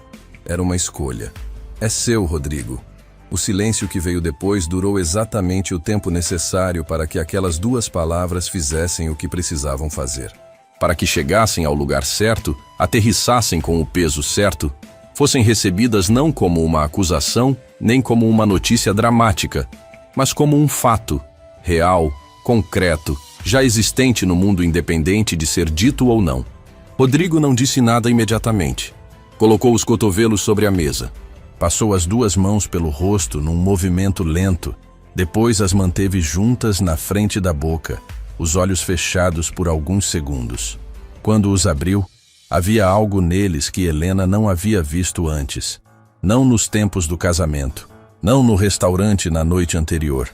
Era uma escolha. É seu, Rodrigo. O silêncio que veio depois durou exatamente o tempo necessário para que aquelas 2 palavras fizessem o que precisavam fazer. Para que chegassem ao lugar certo, aterrissassem com o peso certo, fossem recebidas não como uma acusação, nem como uma notícia dramática, mas como um fato, real, concreto, já existente no mundo independente de ser dito ou não. Rodrigo não disse nada imediatamente. Colocou os cotovelos sobre a mesa. Passou as 2 mãos pelo rosto num movimento lento. Depois as manteve juntas na frente da boca, os olhos fechados por alguns segundos. Quando os abriu, havia algo neles que Helena não havia visto antes. Não nos tempos do casamento. Não no restaurante na noite anterior.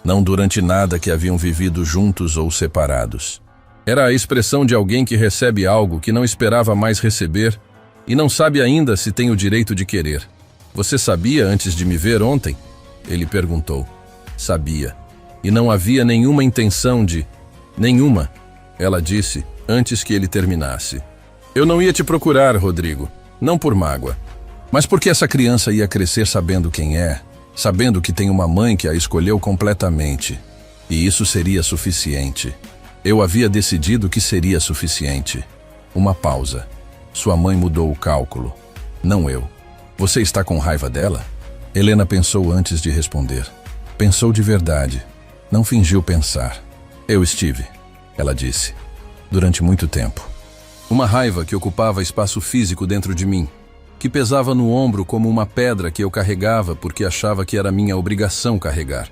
Não durante nada que haviam vivido juntos ou separados. Era a expressão de alguém que recebe algo que não esperava mais receber e não sabe ainda se tem o direito de querer. Você sabia antes de me ver ontem? Ele perguntou. Sabia. E não havia nenhuma intenção de... Nenhuma, ela disse antes que ele terminasse. Eu não ia te procurar, Rodrigo. Não por mágoa. Mas porque essa criança ia crescer sabendo quem é, sabendo que tem uma mãe que a escolheu completamente. E isso seria suficiente. Eu havia decidido que seria suficiente. Uma pausa. Sua mãe mudou o cálculo. Não eu. Você está com raiva dela? Helena pensou antes de responder. Pensou de verdade. Não fingiu pensar. Eu estive, ela disse. Durante muito tempo. Uma raiva que ocupava espaço físico dentro de mim, que pesava no ombro como uma pedra que eu carregava porque achava que era minha obrigação carregar.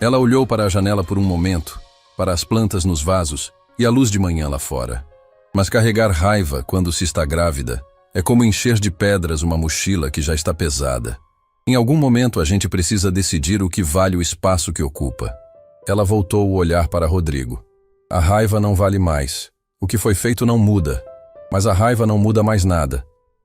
Ela olhou para a janela por um momento, para as plantas nos vasos e a luz de manhã lá fora. Mas carregar raiva quando se está grávida é como encher de pedras uma mochila que já está pesada. Em algum momento a gente precisa decidir o que vale o espaço que ocupa. Ela voltou o olhar para Rodrigo. A raiva não vale mais. O que foi feito não muda. Mas a raiva não muda mais nada.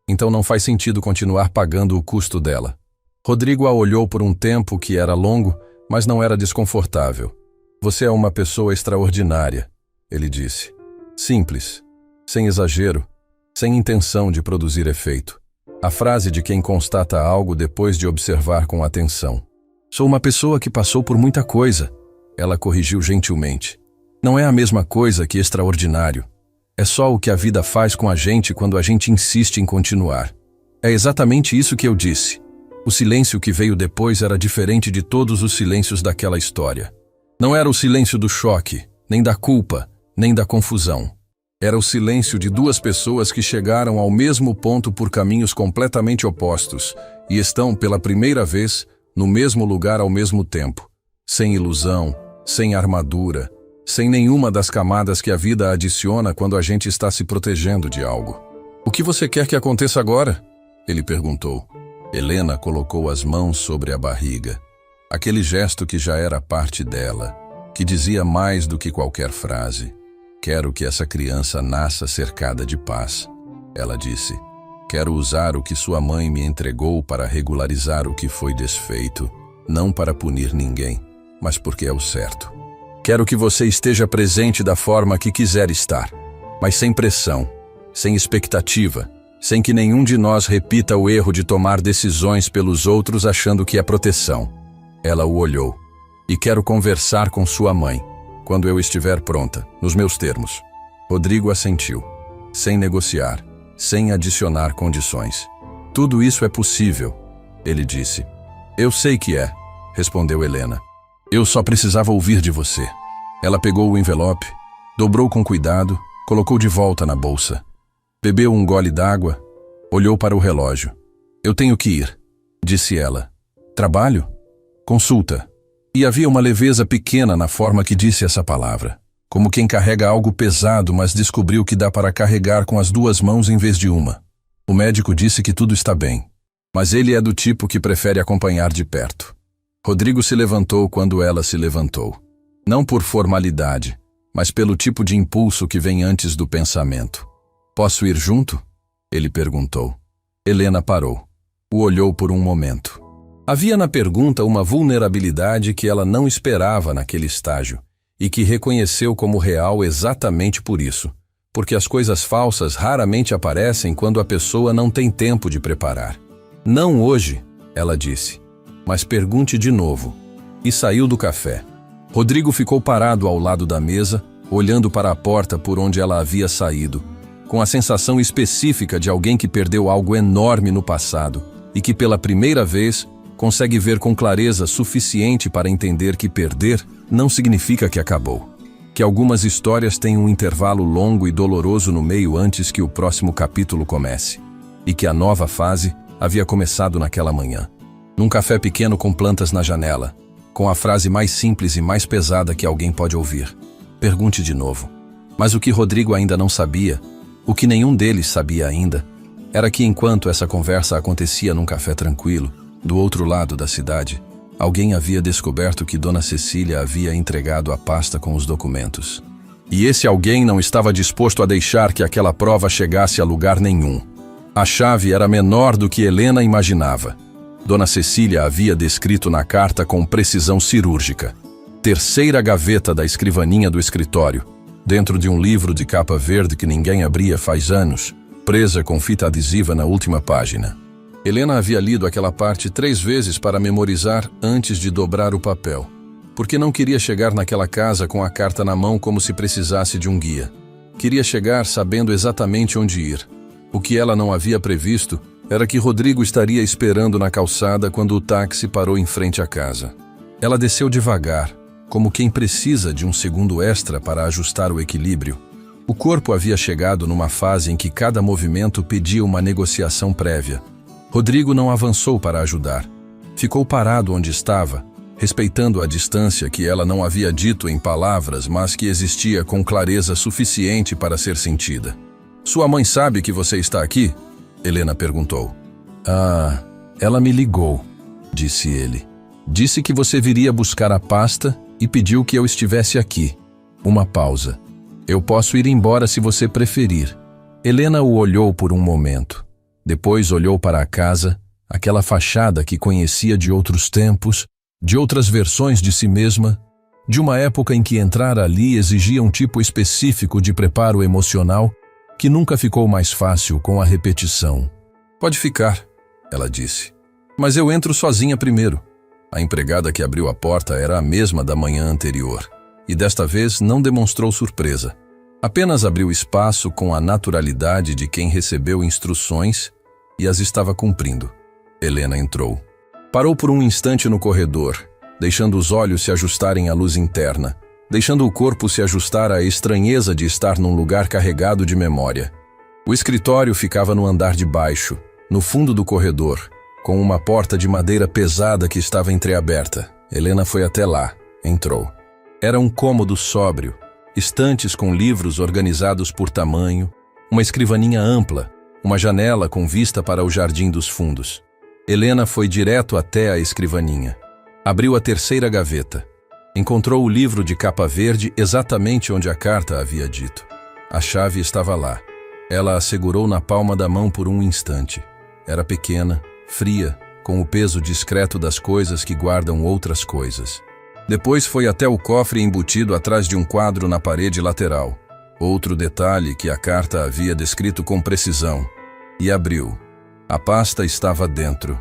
Então não faz sentido continuar pagando o custo dela. Rodrigo a olhou por um tempo que era longo, mas não era desconfortável. Você é uma pessoa extraordinária, ele disse. Simples, sem exagero, sem intenção de produzir efeito. A frase de quem constata algo depois de observar com atenção. Sou uma pessoa que passou por muita coisa, ela corrigiu gentilmente. Não é a mesma coisa que extraordinário. É só o que a vida faz com a gente quando a gente insiste em continuar. É exatamente isso que eu disse. O silêncio que veio depois era diferente de todos os silêncios daquela história. Não era o silêncio do choque, nem da culpa, nem da confusão. Era o silêncio de duas pessoas que chegaram ao mesmo ponto por caminhos completamente opostos e estão, pela primeira vez, no mesmo lugar ao mesmo tempo, sem ilusão, sem armadura, sem nenhuma das camadas que a vida adiciona quando a gente está se protegendo de algo. O que você quer que aconteça agora? Ele perguntou. Helena colocou as mãos sobre a barriga. Aquele gesto que já era parte dela, que dizia mais do que qualquer frase. Quero que essa criança nasça cercada de paz, ela disse. Quero usar o que sua mãe me entregou para regularizar o que foi desfeito, não para punir ninguém, mas porque é o certo. Quero que você esteja presente da forma que quiser estar, mas sem pressão, sem expectativa, sem que nenhum de nós repita o erro de tomar decisões pelos outros achando que é proteção. Ela o olhou. E quero conversar com sua mãe, quando eu estiver pronta, nos meus termos. Rodrigo assentiu, sem negociar, sem adicionar condições. Tudo isso é possível, ele disse. Eu sei que é, respondeu Helena. Eu só precisava ouvir de você. Ela pegou o envelope, dobrou com cuidado, colocou de volta na bolsa. Bebeu um gole d'água, olhou para o relógio. Eu tenho que ir, disse ela. Trabalho? Consulta. E havia uma leveza pequena na forma que disse essa palavra. Como quem carrega algo pesado, mas descobriu que dá para carregar com as duas mãos em vez de uma. O médico disse que tudo está bem, mas ele é do tipo que prefere acompanhar de perto. Rodrigo se levantou quando ela se levantou. Não por formalidade, mas pelo tipo de impulso que vem antes do pensamento. Posso ir junto? Ele perguntou. Helena parou. O olhou por um momento. Havia na pergunta uma vulnerabilidade que ela não esperava naquele estágio e que reconheceu como real exatamente por isso, porque as coisas falsas raramente aparecem quando a pessoa não tem tempo de preparar. Não hoje, ela disse, mas pergunte de novo. E saiu do café. Rodrigo ficou parado ao lado da mesa, olhando para a porta por onde ela havia saído, com a sensação específica de alguém que perdeu algo enorme no passado e que pela primeira vez consegue ver com clareza suficiente para entender que perder não significa que acabou. Que algumas histórias têm um intervalo longo e doloroso no meio antes que o próximo capítulo comece. E que a nova fase havia começado naquela manhã. Num café pequeno com plantas na janela, com a frase mais simples e mais pesada que alguém pode ouvir. Pergunte de novo. Mas o que Rodrigo ainda não sabia, o que nenhum deles sabia ainda, era que enquanto essa conversa acontecia num café tranquilo, do outro lado da cidade, alguém havia descoberto que Dona Cecília havia entregado a pasta com os documentos. E esse alguém não estava disposto a deixar que aquela prova chegasse a lugar nenhum. A chave era menor do que Helena imaginava. Dona Cecília havia descrito na carta com precisão cirúrgica. Terceira gaveta da escrivaninha do escritório, dentro de um livro de capa verde que ninguém abria faz anos, presa com fita adesiva na última página. Helena havia lido aquela parte 3 vezes para memorizar antes de dobrar o papel, porque não queria chegar naquela casa com a carta na mão como se precisasse de um guia. Queria chegar sabendo exatamente onde ir. O que ela não havia previsto era que Rodrigo estaria esperando na calçada quando o táxi parou em frente à casa. Ela desceu devagar, como quem precisa de um segundo extra para ajustar o equilíbrio. O corpo havia chegado numa fase em que cada movimento pedia uma negociação prévia. Rodrigo não avançou para ajudar. Ficou parado onde estava, respeitando a distância que ela não havia dito em palavras, mas que existia com clareza suficiente para ser sentida. Sua mãe sabe que você está aqui? Helena perguntou. Ah, ela me ligou, disse ele. Disse que você viria buscar a pasta e pediu que eu estivesse aqui. Uma pausa. Eu posso ir embora se você preferir. Helena o olhou por um momento. Depois olhou para a casa, aquela fachada que conhecia de outros tempos, de outras versões de si mesma, de uma época em que entrar ali exigia um tipo específico de preparo emocional que nunca ficou mais fácil com a repetição. "Pode ficar", ela disse. "Mas eu entro sozinha primeiro." A empregada que abriu a porta era a mesma da manhã anterior, e desta vez não demonstrou surpresa. Apenas abriu espaço com a naturalidade de quem recebeu instruções e as estava cumprindo. Helena entrou. Parou por um instante no corredor, deixando os olhos se ajustarem à luz interna, deixando o corpo se ajustar à estranheza de estar num lugar carregado de memória. O escritório ficava no andar de baixo, no fundo do corredor, com uma porta de madeira pesada que estava entreaberta. Helena foi até lá, entrou. Era um cômodo sóbrio, estantes com livros organizados por tamanho, uma escrivaninha ampla, uma janela com vista para o jardim dos fundos. Helena foi direto até a escrivaninha. Abriu a terceira gaveta. Encontrou o livro de capa verde exatamente onde a carta havia dito. A chave estava lá. Ela a segurou na palma da mão por um instante. Era pequena, fria, com o peso discreto das coisas que guardam outras coisas. Depois foi até o cofre embutido atrás de um quadro na parede lateral. Outro detalhe que a carta havia descrito com precisão. E abriu. A pasta estava dentro.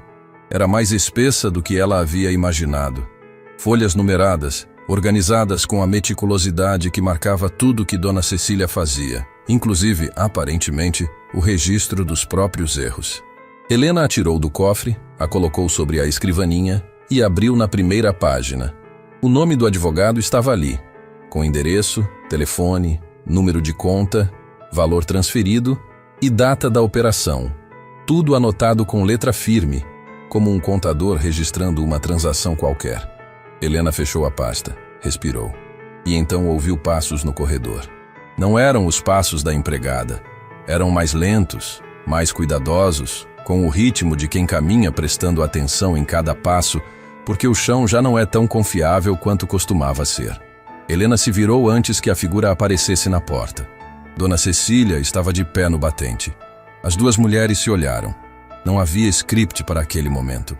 Era mais espessa do que ela havia imaginado. Folhas numeradas, organizadas com a meticulosidade que marcava tudo que Dona Cecília fazia, inclusive, aparentemente, o registro dos próprios erros. Helena a tirou do cofre, a colocou sobre a escrivaninha e abriu na primeira página. O nome do advogado estava ali, com endereço, telefone, número de conta, valor transferido e data da operação. Tudo anotado com letra firme, como um contador registrando uma transação qualquer. Helena fechou a pasta, respirou, e então ouviu passos no corredor. Não eram os passos da empregada. Eram mais lentos, mais cuidadosos, com o ritmo de quem caminha prestando atenção em cada passo, porque o chão já não é tão confiável quanto costumava ser. Helena se virou antes que a figura aparecesse na porta. Dona Cecília estava de pé no batente. As duas mulheres se olharam. Não havia script para aquele momento.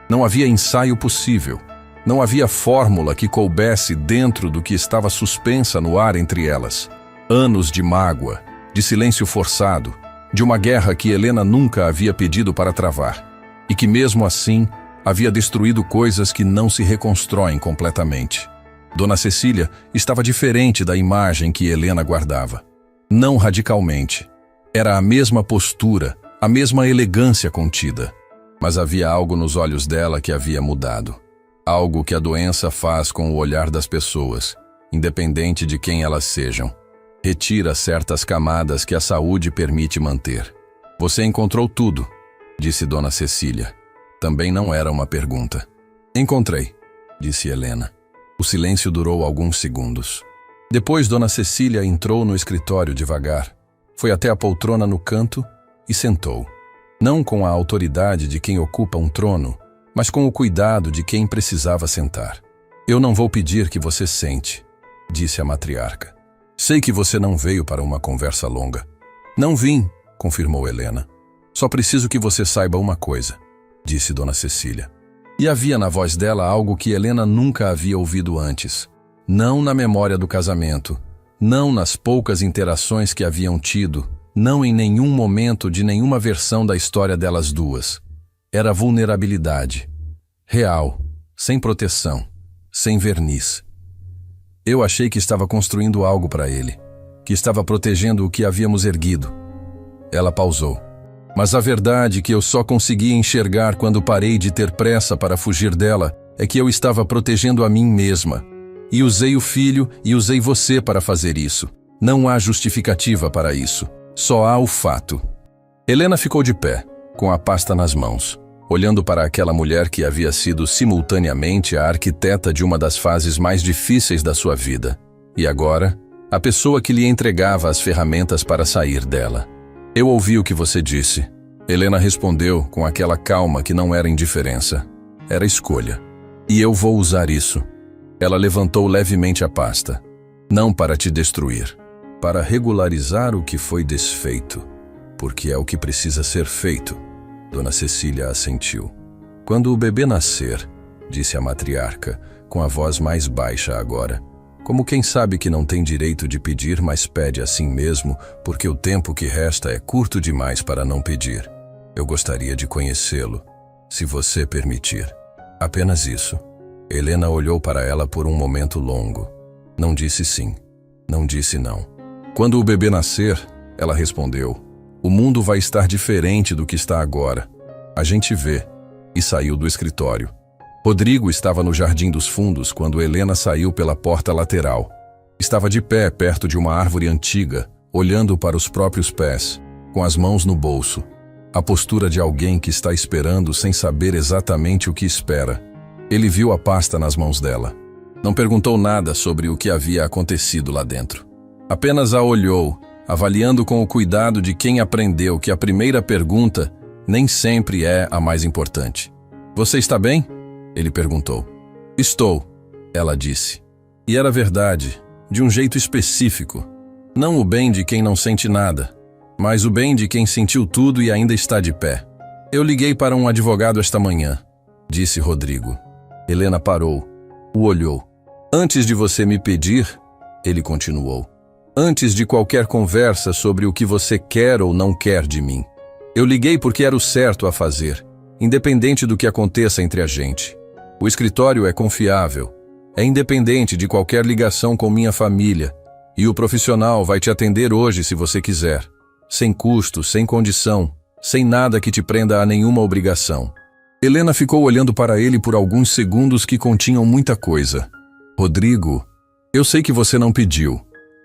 Não havia ensaio possível. Não havia fórmula que coubesse dentro do que estava suspensa no ar entre elas. Anos de mágoa, de silêncio forçado, de uma guerra que Helena nunca havia pedido para travar, e que mesmo assim havia destruído coisas que não se reconstroem completamente. Dona Cecília estava diferente da imagem que Helena guardava. Não radicalmente. Era a mesma postura, a mesma elegância contida. Mas havia algo nos olhos dela que havia mudado. Algo que a doença faz com o olhar das pessoas, independente de quem elas sejam. Retira certas camadas que a saúde permite manter. "Você encontrou tudo", disse Dona Cecília. Também não era uma pergunta. "Encontrei", disse Helena. O silêncio durou alguns segundos. Depois Dona Cecília entrou no escritório devagar. Foi até a poltrona no canto e sentou. Não com a autoridade de quem ocupa um trono, mas com o cuidado de quem precisava sentar. "Eu não vou pedir que você sente", disse a matriarca. "Sei que você não veio para uma conversa longa." "Não vim", confirmou Helena. "Só preciso que você saiba uma coisa", disse Dona Cecília. E havia na voz dela algo que Helena nunca havia ouvido antes. Não na memória do casamento, não nas poucas interações que haviam tido, não em nenhum momento de nenhuma versão da história delas duas. Era vulnerabilidade. Real, sem proteção, sem verniz. Eu achei que estava construindo algo para ele, que estava protegendo o que havíamos erguido. Ela pausou. Mas a verdade que eu só consegui enxergar quando parei de ter pressa para fugir dela é que eu estava protegendo a mim mesma. E usei o filho e usei você para fazer isso. Não há justificativa para isso. Só há o fato. Helena ficou de pé, com a pasta nas mãos, olhando para aquela mulher que havia sido simultaneamente a arquiteta de uma das fases mais difíceis da sua vida. E agora, a pessoa que lhe entregava as ferramentas para sair dela. "Eu ouvi o que você disse", Helena respondeu com aquela calma que não era indiferença. Era escolha. "E eu vou usar isso." Ela levantou levemente a pasta. "Não para te destruir, para regularizar o que foi desfeito, porque é o que precisa ser feito." Dona Cecília assentiu. "Quando o bebê nascer, disse a matriarca, com a voz mais baixa agora. Como quem sabe que não tem direito de pedir, mas pede assim mesmo, porque o tempo que resta é curto demais para não pedir. Eu gostaria de conhecê-lo, se você permitir. Apenas isso. Helena olhou para ela por um momento longo. Não disse sim. Não disse não. Quando o bebê nascer, ela respondeu, o mundo vai estar diferente do que está agora. A gente vê. E saiu do escritório. Rodrigo estava no jardim dos fundos quando Helena saiu pela porta lateral. Estava de pé perto de uma árvore antiga, olhando para os próprios pés, com as mãos no bolso. A postura de alguém que está esperando sem saber exatamente o que espera. Ele viu a pasta nas mãos dela. Não perguntou nada sobre o que havia acontecido lá dentro. Apenas a olhou, avaliando com o cuidado de quem aprendeu que a primeira pergunta nem sempre é a mais importante. Você está bem? Ele perguntou. Estou, ela disse. E era verdade, de um jeito específico. Não o bem de quem não sente nada, mas o bem de quem sentiu tudo e ainda está de pé. Eu liguei para um advogado esta manhã, disse Rodrigo. Helena parou, o olhou. Antes de você me pedir, ele continuou. Antes de qualquer conversa sobre o que você quer ou não quer de mim. Eu liguei porque era o certo a fazer, independente do que aconteça entre a gente. O escritório é confiável, é independente de qualquer ligação com minha família, e o profissional vai te atender hoje se você quiser. Sem custo, sem condição, sem nada que te prenda a nenhuma obrigação. Helena ficou olhando para ele por alguns segundos que continham muita coisa. Rodrigo, eu sei que você não pediu,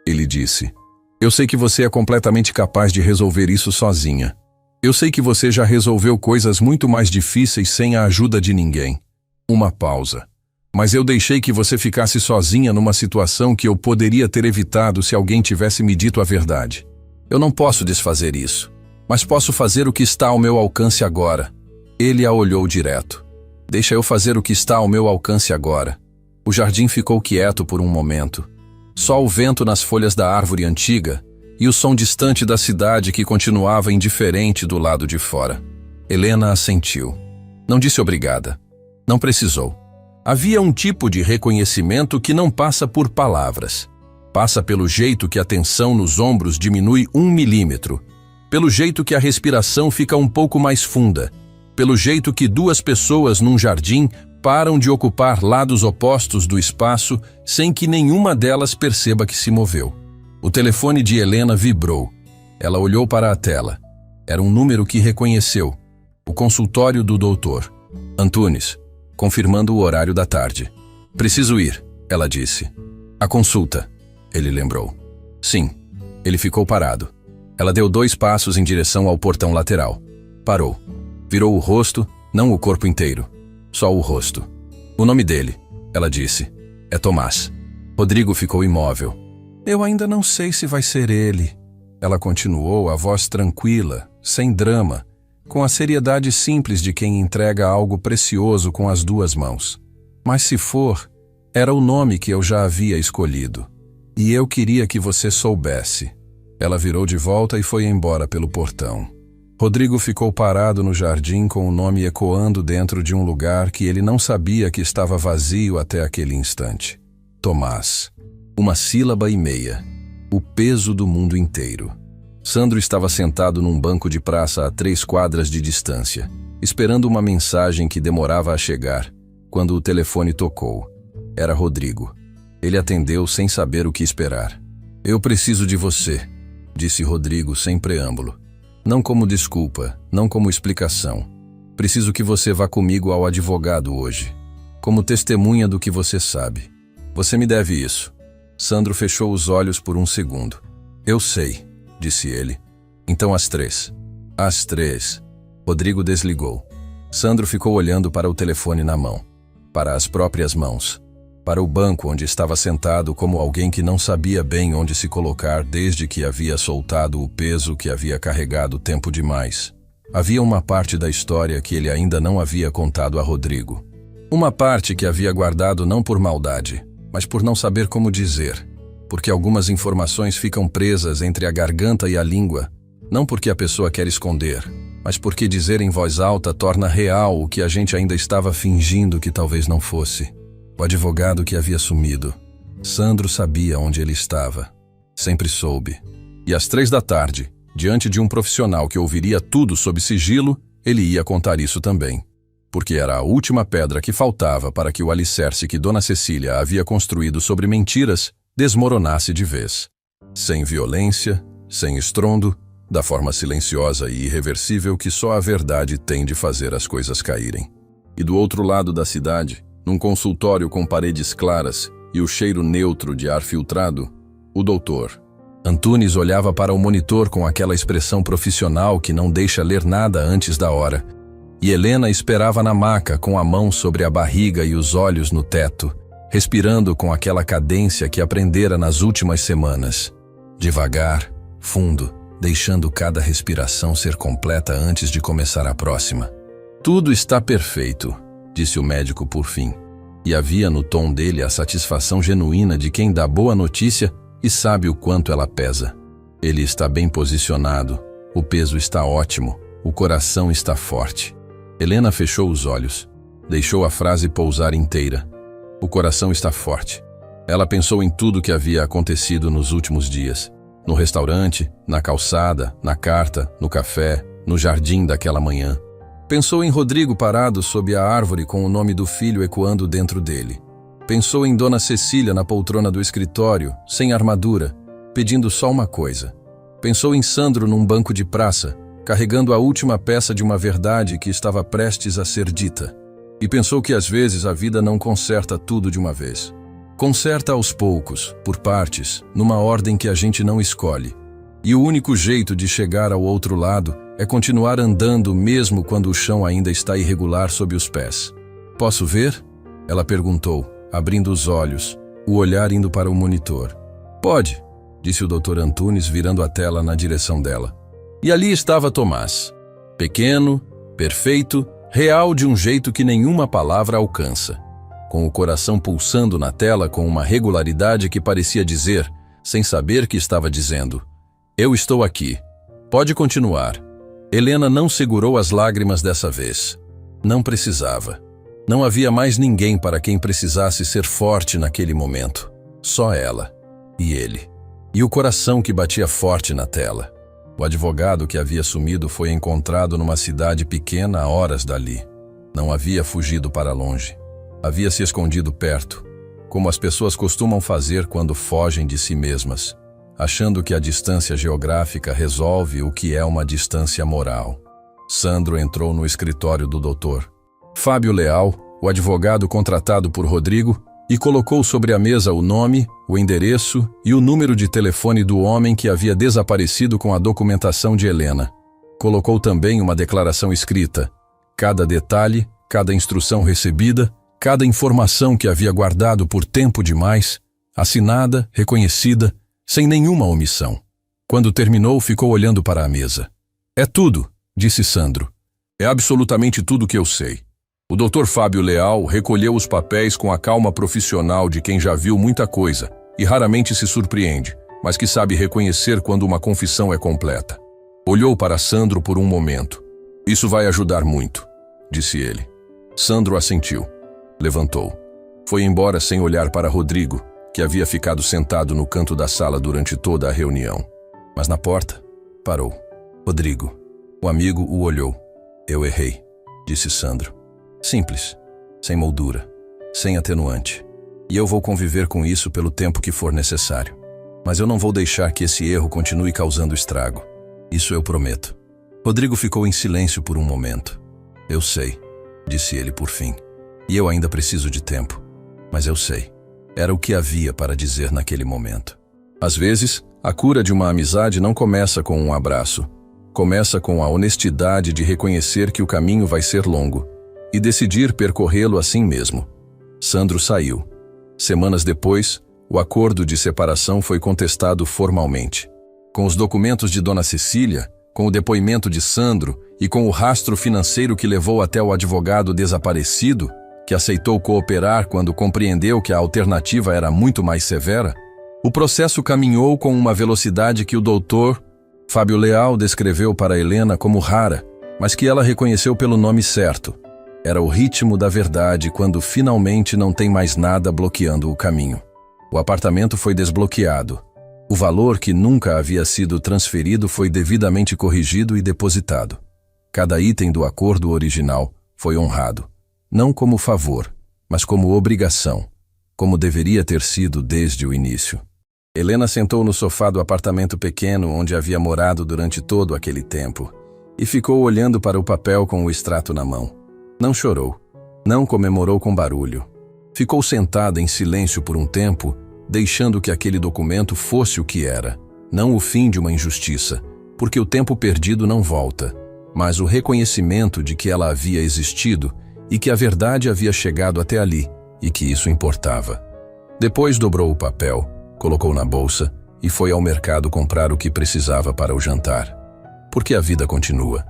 ele disse. Eu sei que você é completamente capaz de resolver isso sozinha. Eu sei que você já resolveu coisas muito mais difíceis sem a ajuda de ninguém. Uma pausa. Mas eu deixei que você ficasse sozinha numa situação que eu poderia ter evitado se alguém tivesse me dito a verdade. Eu não posso desfazer isso, mas posso fazer o que está ao meu alcance agora. Ele a olhou direto. Deixa eu fazer o que está ao meu alcance agora. O jardim ficou quieto por um momento. Só o vento nas folhas da árvore antiga e o som distante da cidade que continuava indiferente do lado de fora. Helena assentiu. Não disse obrigada. Não precisou. Havia um tipo de reconhecimento que não passa por palavras. Passa pelo jeito que a tensão nos ombros diminui 1 milímetro, pelo jeito que a respiração fica um pouco mais funda, pelo jeito que duas pessoas num jardim param de ocupar lados opostos do espaço sem que nenhuma delas perceba que se moveu. O telefone de Helena vibrou. Ela olhou para a tela. Era um número que reconheceu. O consultório do doutor Antunes, confirmando o horário da tarde. Preciso ir, ela disse. A consulta, ele lembrou. Sim. Ele ficou parado. Ela deu 2 passos em direção ao portão lateral. Parou. Virou o rosto, não o corpo inteiro. Só o rosto. O nome dele, ela disse, é Tomás. Rodrigo ficou imóvel. Eu ainda não sei se vai ser ele. Ela continuou, a voz tranquila, sem drama, com a seriedade simples de quem entrega algo precioso com as 2 mãos. Mas se for, era o nome que eu já havia escolhido. E eu queria que você soubesse. Ela virou de volta e foi embora pelo portão. Rodrigo ficou parado no jardim com o nome ecoando dentro de um lugar que ele não sabia que estava vazio até aquele instante. Tomás. 1 sílaba e meia. O peso do mundo inteiro. Sandro estava sentado num banco de praça a 3 quadras de distância, esperando uma mensagem que demorava a chegar, quando o telefone tocou. Era Rodrigo. Ele atendeu sem saber o que esperar. Eu preciso de você, disse Rodrigo sem preâmbulo. Não como desculpa, não como explicação. Preciso que você vá comigo ao advogado hoje, como testemunha do que você sabe. Você me deve isso. Sandro fechou os olhos por um segundo. Eu sei, disse ele. Então às 3. Às 3. Rodrigo desligou. Sandro ficou olhando para o telefone na mão, para as próprias mãos, para o banco onde estava sentado como alguém que não sabia bem onde se colocar desde que havia soltado o peso que havia carregado tempo demais. Havia uma parte da história que ele ainda não havia contado a Rodrigo. Uma parte que havia guardado não por maldade, mas por não saber como dizer, porque algumas informações ficam presas entre a garganta e a língua, não porque a pessoa quer esconder, Mas por que dizer em voz alta torna real o que a gente ainda estava fingindo que talvez não fosse? O advogado que havia sumido. Sandro sabia onde ele estava. Sempre soube. E às 3 da tarde, diante de um profissional que ouviria tudo sob sigilo, ele ia contar isso também. Porque era a última pedra que faltava para que o alicerce que Dona Cecília havia construído sobre mentiras desmoronasse de vez. Sem violência, sem estrondo, da forma silenciosa e irreversível que só a verdade tem de fazer as coisas caírem. E do outro lado da cidade, num consultório com paredes claras e o cheiro neutro de ar filtrado, o doutor Antunes olhava para o monitor com aquela expressão profissional que não deixa ler nada antes da hora. E Helena esperava na maca com a mão sobre a barriga e os olhos no teto, respirando com aquela cadência que aprendera nas últimas semanas. Devagar, fundo, deixando cada respiração ser completa antes de começar a próxima. Tudo está perfeito, disse o médico por fim. E havia no tom dele a satisfação genuína de quem dá boa notícia e sabe o quanto ela pesa. Ele está bem posicionado, o peso está ótimo, o coração está forte. Helena fechou os olhos, deixou a frase pousar inteira. O coração está forte. Ela pensou em tudo que havia acontecido nos últimos dias. No restaurante, na calçada, na carta, no café, no jardim daquela manhã. Pensou em Rodrigo parado sob a árvore com o nome do filho ecoando dentro dele. Pensou em Dona Cecília na poltrona do escritório, sem armadura, pedindo só uma coisa. Pensou em Sandro num banco de praça, carregando a última peça de uma verdade que estava prestes a ser dita. E pensou que às vezes a vida não conserta tudo de uma vez. Conserta aos poucos, por partes, numa ordem que a gente não escolhe. E o único jeito de chegar ao outro lado é continuar andando mesmo quando o chão ainda está irregular sob os pés. Posso ver? Ela perguntou, abrindo os olhos, o olhar indo para o monitor. Pode, disse o Dr. Antunes virando a tela na direção dela. E ali estava Tomás. Pequeno, perfeito, real de um jeito que nenhuma palavra alcança. Com o coração pulsando na tela com uma regularidade que parecia dizer, sem saber que estava dizendo: eu estou aqui. Pode continuar. Helena não segurou as lágrimas dessa vez. Não precisava. Não havia mais ninguém para quem precisasse ser forte naquele momento. Só ela. E ele. E o coração que batia forte na tela. O advogado que havia sumido foi encontrado numa cidade pequena a horas dali. Não havia fugido para longe. Havia se escondido perto, como as pessoas costumam fazer quando fogem de si mesmas, achando que a distância geográfica resolve o que é uma distância moral. Sandro entrou no escritório do doutor Fábio Leal, o advogado contratado por Rodrigo, e colocou sobre a mesa o nome, o endereço e o número de telefone do homem que havia desaparecido com a documentação de Helena. Colocou também uma declaração escrita, cada detalhe, cada instrução recebida, cada informação que havia guardado por tempo demais, assinada, reconhecida, sem nenhuma omissão. Quando terminou, ficou olhando para a mesa. É tudo, disse Sandro. É absolutamente tudo que eu sei. O Dr. Fábio Leal recolheu os papéis com a calma profissional de quem já viu muita coisa e raramente se surpreende, mas que sabe reconhecer quando uma confissão é completa. Olhou para Sandro por um momento. Isso vai ajudar muito, disse ele. Sandro assentiu. Levantou. Foi embora sem olhar para Rodrigo, que havia ficado sentado no canto da sala durante toda a reunião. Mas na porta, parou. Rodrigo. O amigo o olhou. Eu errei, disse Sandro. Simples, sem moldura, sem atenuante. E eu vou conviver com isso pelo tempo que for necessário. Mas eu não vou deixar que esse erro continue causando estrago. Isso eu prometo. Rodrigo ficou em silêncio por um momento. Eu sei, disse ele por fim. E eu ainda preciso de tempo. Mas eu sei. Era o que havia para dizer naquele momento. Às vezes, a cura de uma amizade não começa com um abraço. Começa com a honestidade de reconhecer que o caminho vai ser longo e decidir percorrê-lo assim mesmo. Sandro saiu. Semanas depois, o acordo de separação foi contestado formalmente. Com os documentos de Dona Cecília, com o depoimento de Sandro e com o rastro financeiro que levou até o advogado desaparecido, que aceitou cooperar quando compreendeu que a alternativa era muito mais severa, o processo caminhou com uma velocidade que o doutor Fábio Leal descreveu para Helena como rara mas que ela reconheceu pelo nome certo. Era o ritmo da verdade quando finalmente não tem mais nada bloqueando o caminho. O apartamento foi desbloqueado. O valor que nunca havia sido transferido foi devidamente corrigido e depositado. Cada item do acordo original foi honrado, não como favor, mas como obrigação, como deveria ter sido desde o início. Helena sentou no sofá do apartamento pequeno onde havia morado durante todo aquele tempo e ficou olhando para o papel com o extrato na mão. Não chorou, não comemorou com barulho. Ficou sentada em silêncio por um tempo, deixando que aquele documento fosse o que era, não o fim de uma injustiça, porque o tempo perdido não volta, mas o reconhecimento de que ela havia existido e que a verdade havia chegado até ali e que isso importava. Depois dobrou o papel, colocou na bolsa e foi ao mercado comprar o que precisava para o jantar. Porque a vida continua.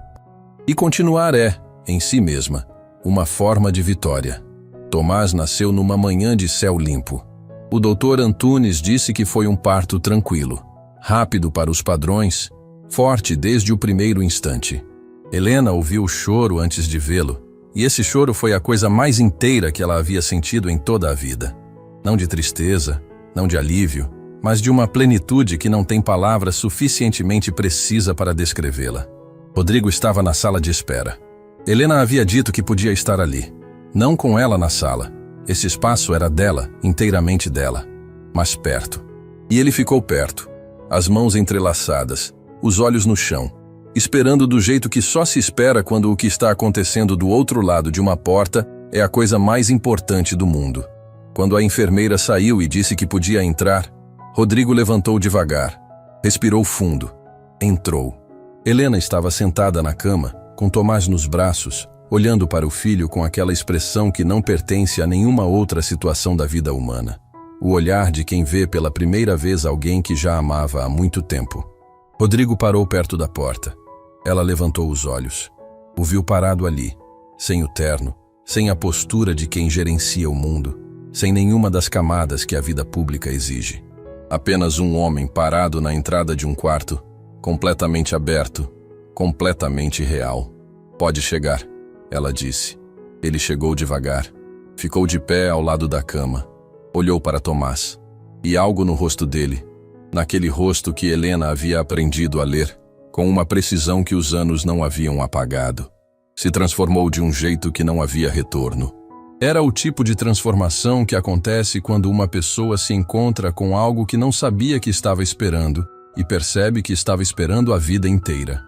E continuar é, em si mesma, uma forma de vitória. Tomás nasceu numa manhã de céu limpo. O Dr. Antunes disse que foi um parto tranquilo, rápido para os padrões, forte desde o primeiro instante. Helena ouviu o choro antes de vê-lo, e esse choro foi a coisa mais inteira que ela havia sentido em toda a vida. Não de tristeza, não de alívio, mas de uma plenitude que não tem palavra suficientemente precisa para descrevê-la. Rodrigo estava na sala de espera. Helena havia dito que podia estar ali, não com ela na sala. Esse espaço era dela, inteiramente dela, mas perto. E ele ficou perto, as mãos entrelaçadas, os olhos no chão, esperando do jeito que só se espera quando o que está acontecendo do outro lado de uma porta é a coisa mais importante do mundo. Quando a enfermeira saiu e disse que podia entrar, Rodrigo levantou devagar, respirou fundo, entrou. Helena estava sentada na cama, com Tomás nos braços, olhando para o filho com aquela expressão que não pertence a nenhuma outra situação da vida humana. O olhar de quem vê pela primeira vez alguém que já amava há muito tempo. Rodrigo parou perto da porta. Ela levantou os olhos. O viu parado ali, sem o terno, sem a postura de quem gerencia o mundo, sem nenhuma das camadas que a vida pública exige. Apenas um homem parado na entrada de um quarto, completamente aberto, completamente real. Pode chegar, ela disse. Ele chegou devagar, ficou de pé ao lado da cama, olhou para Tomás, e algo no rosto dele, naquele rosto que Helena havia aprendido a ler, com uma precisão que os anos não haviam apagado, se transformou de um jeito que não havia retorno. Era o tipo de transformação que acontece quando uma pessoa se encontra com algo que não sabia que estava esperando e percebe que estava esperando a vida inteira.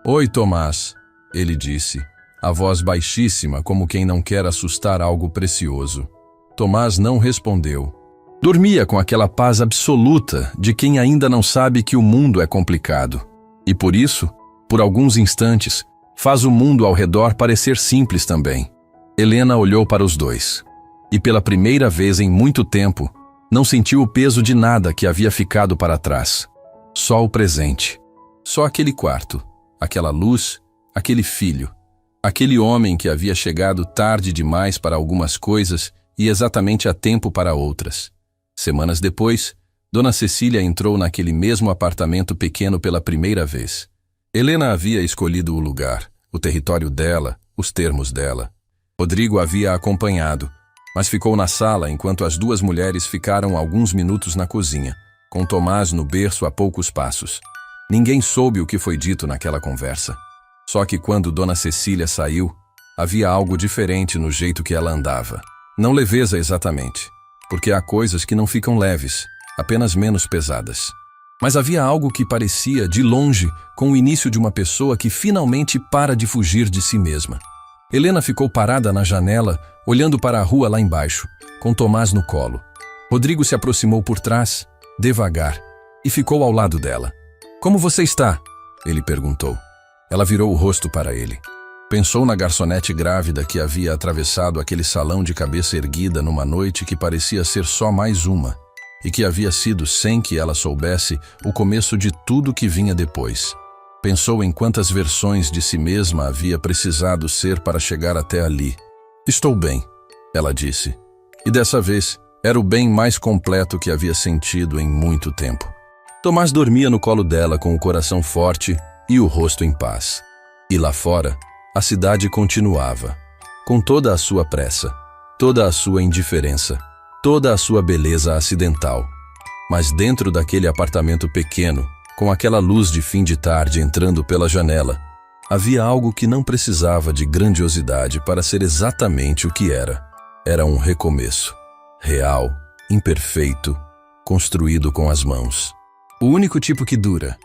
"Oi, Tomás", ele disse, a voz baixíssima como quem não quer assustar algo precioso. Tomás não respondeu. Dormia com aquela paz absoluta de quem ainda não sabe que o mundo é complicado. E por isso, por alguns instantes, faz o mundo ao redor parecer simples também. Helena olhou para os dois. E pela primeira vez em muito tempo, não sentiu o peso de nada que havia ficado para trás. Só o presente. Só aquele quarto, aquela luz, aquele filho. Aquele homem que havia chegado tarde demais para algumas coisas e exatamente a tempo para outras. Semanas depois, Dona Cecília entrou naquele mesmo apartamento pequeno pela primeira vez. Helena havia escolhido o lugar, o território dela, os termos dela. Rodrigo havia acompanhado, mas ficou na sala enquanto as duas mulheres ficaram alguns minutos na cozinha, com Tomás no berço a poucos passos. Ninguém soube o que foi dito naquela conversa. Só que quando Dona Cecília saiu, havia algo diferente no jeito que ela andava. Não leveza exatamente, porque há coisas que não ficam leves, apenas menos pesadas. Mas havia algo que parecia, de longe, com o início de uma pessoa que finalmente para de fugir de si mesma. Helena ficou parada na janela, olhando para a rua lá embaixo, com Tomás no colo. Rodrigo se aproximou por trás, devagar, e ficou ao lado dela. "Como você está?" ele perguntou. Ela virou o rosto para ele. Pensou na garçonete grávida que havia atravessado aquele salão de cabeça erguida numa noite que parecia ser só mais uma, e que havia sido, sem que ela soubesse, o começo de tudo que vinha depois. Pensou em quantas versões de si mesma havia precisado ser para chegar até ali. "Estou bem", ela disse. E dessa vez, era o bem mais completo que havia sentido em muito tempo. Tomás dormia no colo dela com o coração forte e o rosto em paz. E lá fora, A cidade continuava, com toda a sua pressa, toda a sua indiferença, toda a sua beleza acidental. Mas dentro daquele apartamento pequeno, com aquela luz de fim de tarde entrando pela janela, havia algo que não precisava de grandiosidade para ser exatamente o que era. Era um recomeço, real, imperfeito, construído com as mãos. O único tipo que dura,